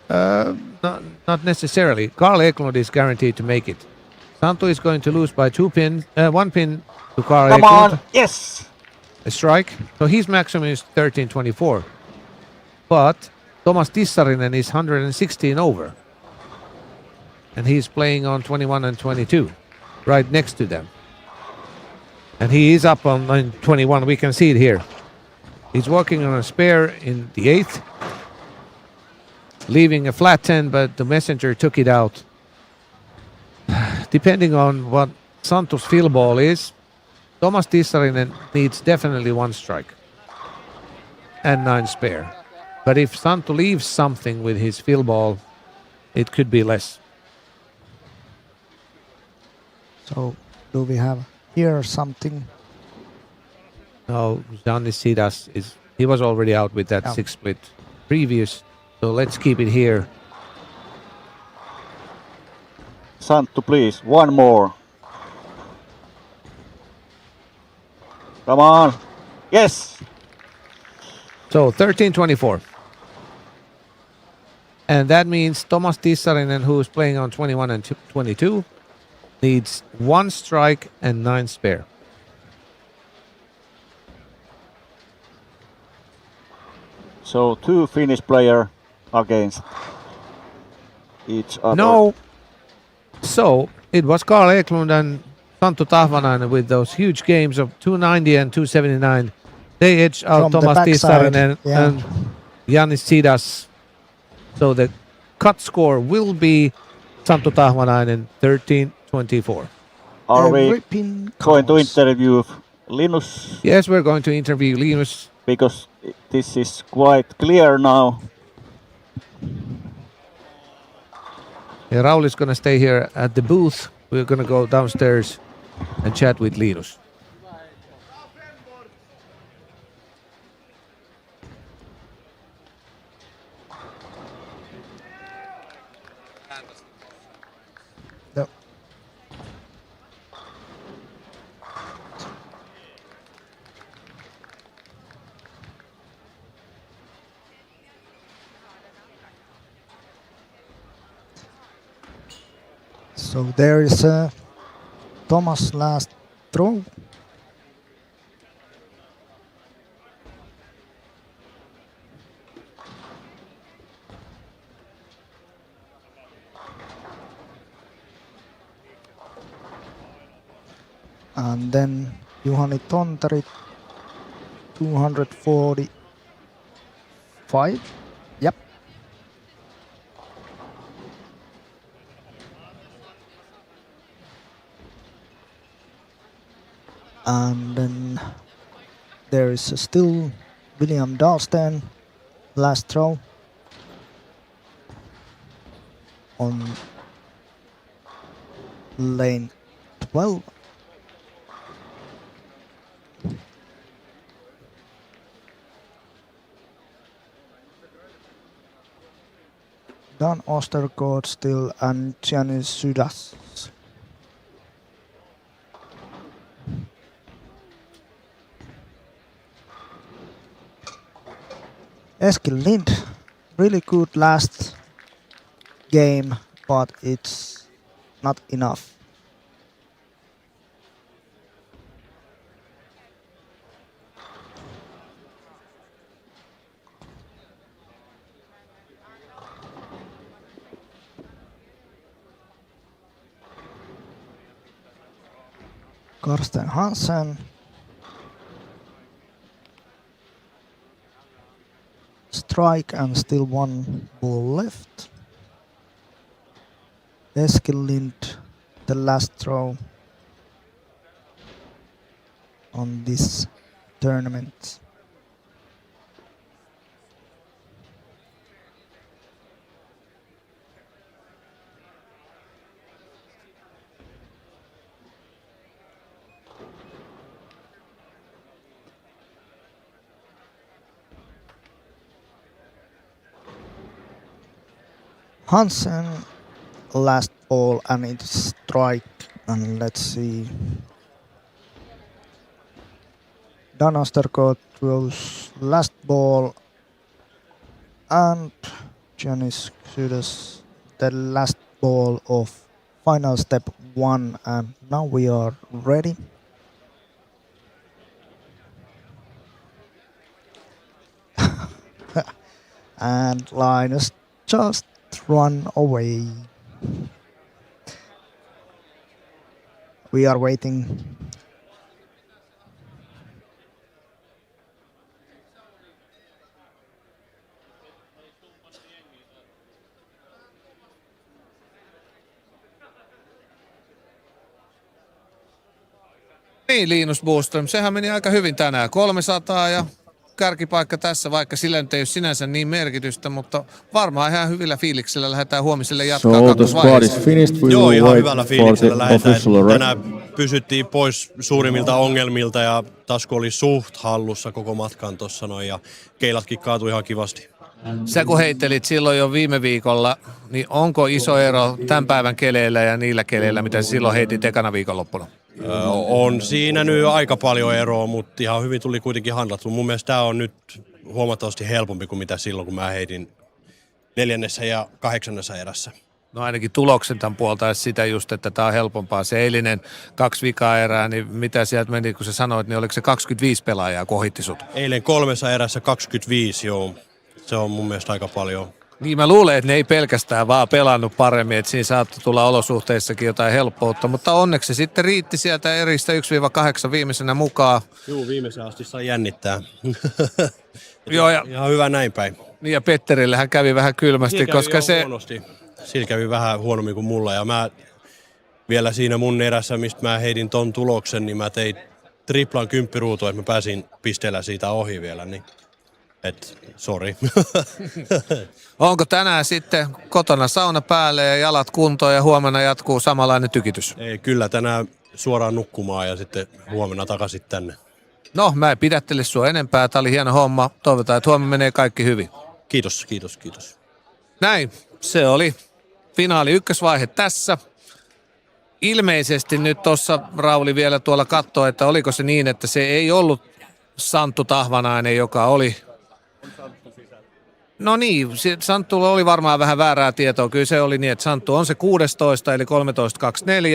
Not necessarily. Carl Eklund is guaranteed to make it. Santtu is going to lose by 1 pin to Carl Come Eklund. on, yes! A strike. So his maximum is 13.24. But Thomas Tissarinen is 116 over. And he's playing on 21 and 22, right next to them. And he is up on 21. We can see it here. He's working on a spare in the 8th, leaving a flat 10, but the messenger took it out. Depending on what Santtu's field ball is, Thomas Tissarinen needs definitely 1 strike and 9 spare. But if Santtu leaves something with his field ball, it could be less. So do we have here something? No, Giannis Sidas he was already out with that 6 split previous. So let's keep it here. Santtu, please, 1 more. Come on. Yes! So 13.24. And that means Thomas Tissarinen, who is playing on 21 and 22, needs 1 strike and 9 spare. So 2 Finnish players against each other. No. So it was Carl Eklund and Santtu Tahvanainen with those huge games of 290 and 279. They edged out From the Thomas backside, Tissarinen yeah. and Giannis Sidas. So the cut score will be Santtu Tahvanainen 13.24. Are we Every pin going to counts. interview Linus? Yes, we're going to interview Linus. Because this is quite clear now. Yeah, Raul is going to stay here at the booth. We're going to go downstairs and chat with Linus. No. So there is Thomas' last throw. And then Juhani Tontari, 245. Yep. And then there is still William Dahlsten, last throw on lane 12. Dan Ostergaard still and Giannis Sidas. Eskil Lind, really good last game, but it's not enough. Karsten Hansen. Strike and still one ball left. Eskil Lind, the last throw on this tournament. Hansen, last ball and it's strike, and let's see. Dan Ostergaard throws last ball and Janis Xudas the last ball of final step 1, and now we are ready. And Linus just run away. We are waiting. Niin, Linus Boström, sehän meni aika hyvin tänään. 300 ja kärkipaikka tässä, vaikka sillä nyt ei ole sinänsä niin merkitystä, mutta varmaan ihan hyvillä fiiliksellä lähdetään huomiselle jatkaa kakkosvaiheessa. Joo, ihan hyvällä fiiliksellä lähdetään. Tänään pysyttiin pois suurimmilta ongelmilta ja tasku oli suht hallussa koko matkan tuossa noin ja keilatkin kaatui ihan kivasti. Sä kun heittelit silloin jo viime viikolla, niin onko iso ero tämän päivän keleillä ja niillä keleillä, mitä silloin heitit ekana viikonloppuna? On siinä nyt aika paljon eroa, mutta ihan hyvin tuli kuitenkin handlattu. Mun mielestä tämä on nyt huomattavasti helpompi kuin mitä silloin, kun mä heitin 4. ja 8. erässä. No ainakin tuloksen tämän puolta sitä just, että tämä on helpompaa. Se eilinen 2 vikaa erää, niin mitä sieltä meni, kun sä sanoit, niin oliko se 25 pelaajaa, kun ohitti sut? Eilen 3 erässä 25, joo. Se on mun mielestä aika paljon. Niin mä luulen, että ne ei pelkästään vaan pelannut paremmin, että siinä saattoi tulla olosuhteissakin jotain helppoutta, mutta onneksi se sitten riitti sieltä eristä 1-8 viimeisenä mukaan. Joo, viimeisen asti sai jännittää. Joo, ja ihan hyvä näin päin. Niin ja Petterillähän kävi vähän kylmästi, koska se... Huonosti. Sillä kävi vähän huonommin kuin mulla ja mä vielä siinä mun erässä, mistä mä heitin ton tuloksen, niin mä tein triplan kymppiruutua, että mä pääsin pisteellä siitä ohi vielä, niin sori. Onko tänään sitten kotona sauna päälle ja jalat kuntoon ja huomenna jatkuu samanlainen tykitys? Ei, kyllä tänään suoraan nukkumaan ja sitten huomenna takaisin tänne. No, mä en pidättele sua enempää. Tää oli hieno homma. Toivotaan, että huomenna menee kaikki hyvin. Kiitos. Näin, se oli finaali ykkösvaihe tässä. Ilmeisesti nyt tuossa Rauli vielä tuolla katsoo, että oliko se niin, että se ei ollut Santtu Tahvanainen, joka oli... No niin, Santtulla oli varmaan vähän väärää tietoa. Kyllä se oli niin, että Santtu on se 16 eli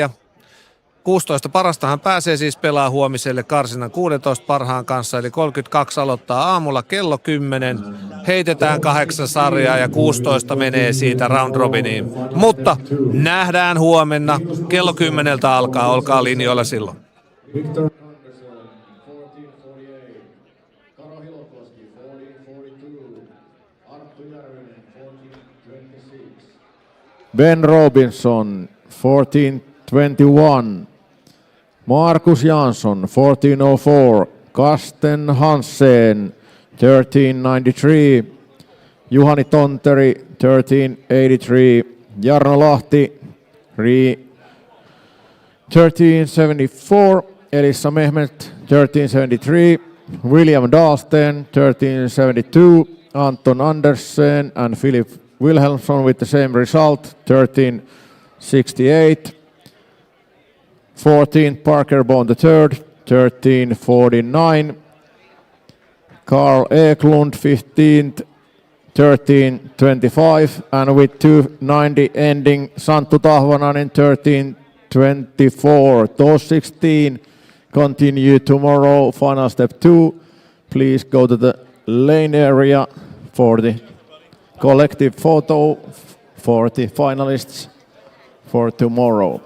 13.24. 16 parastahan pääsee siis pelaa huomiselle karsinnan 16 parhaan kanssa, eli 32 aloittaa aamulla kello 10. Heitetään 8 sarjaa ja 16 menee siitä round robiniin. Mutta nähdään huomenna, kello 10 alkaa, olkaa linjoilla silloin. Ben Robinson, 14.21. Markus Jansson, 14.04. Karsten Hansen, 13.93. Juhani Tonteri, 13.83. Jarno Lahti, 13.74. Elissa Mehmet, 13.73. William Dahlsten, 13.72. Anton Andersen and Philip Wilhelmsson with the same result, 13.68. 14th, Parker Bond III, 13.49. Carl Eklund, 15th, 13.25. And with 2.90 ending, Santtu Tahvanainen, 13.24. Those 16 continue tomorrow, final step 2. Please go to the lane area for the collective photo for the finalists for tomorrow.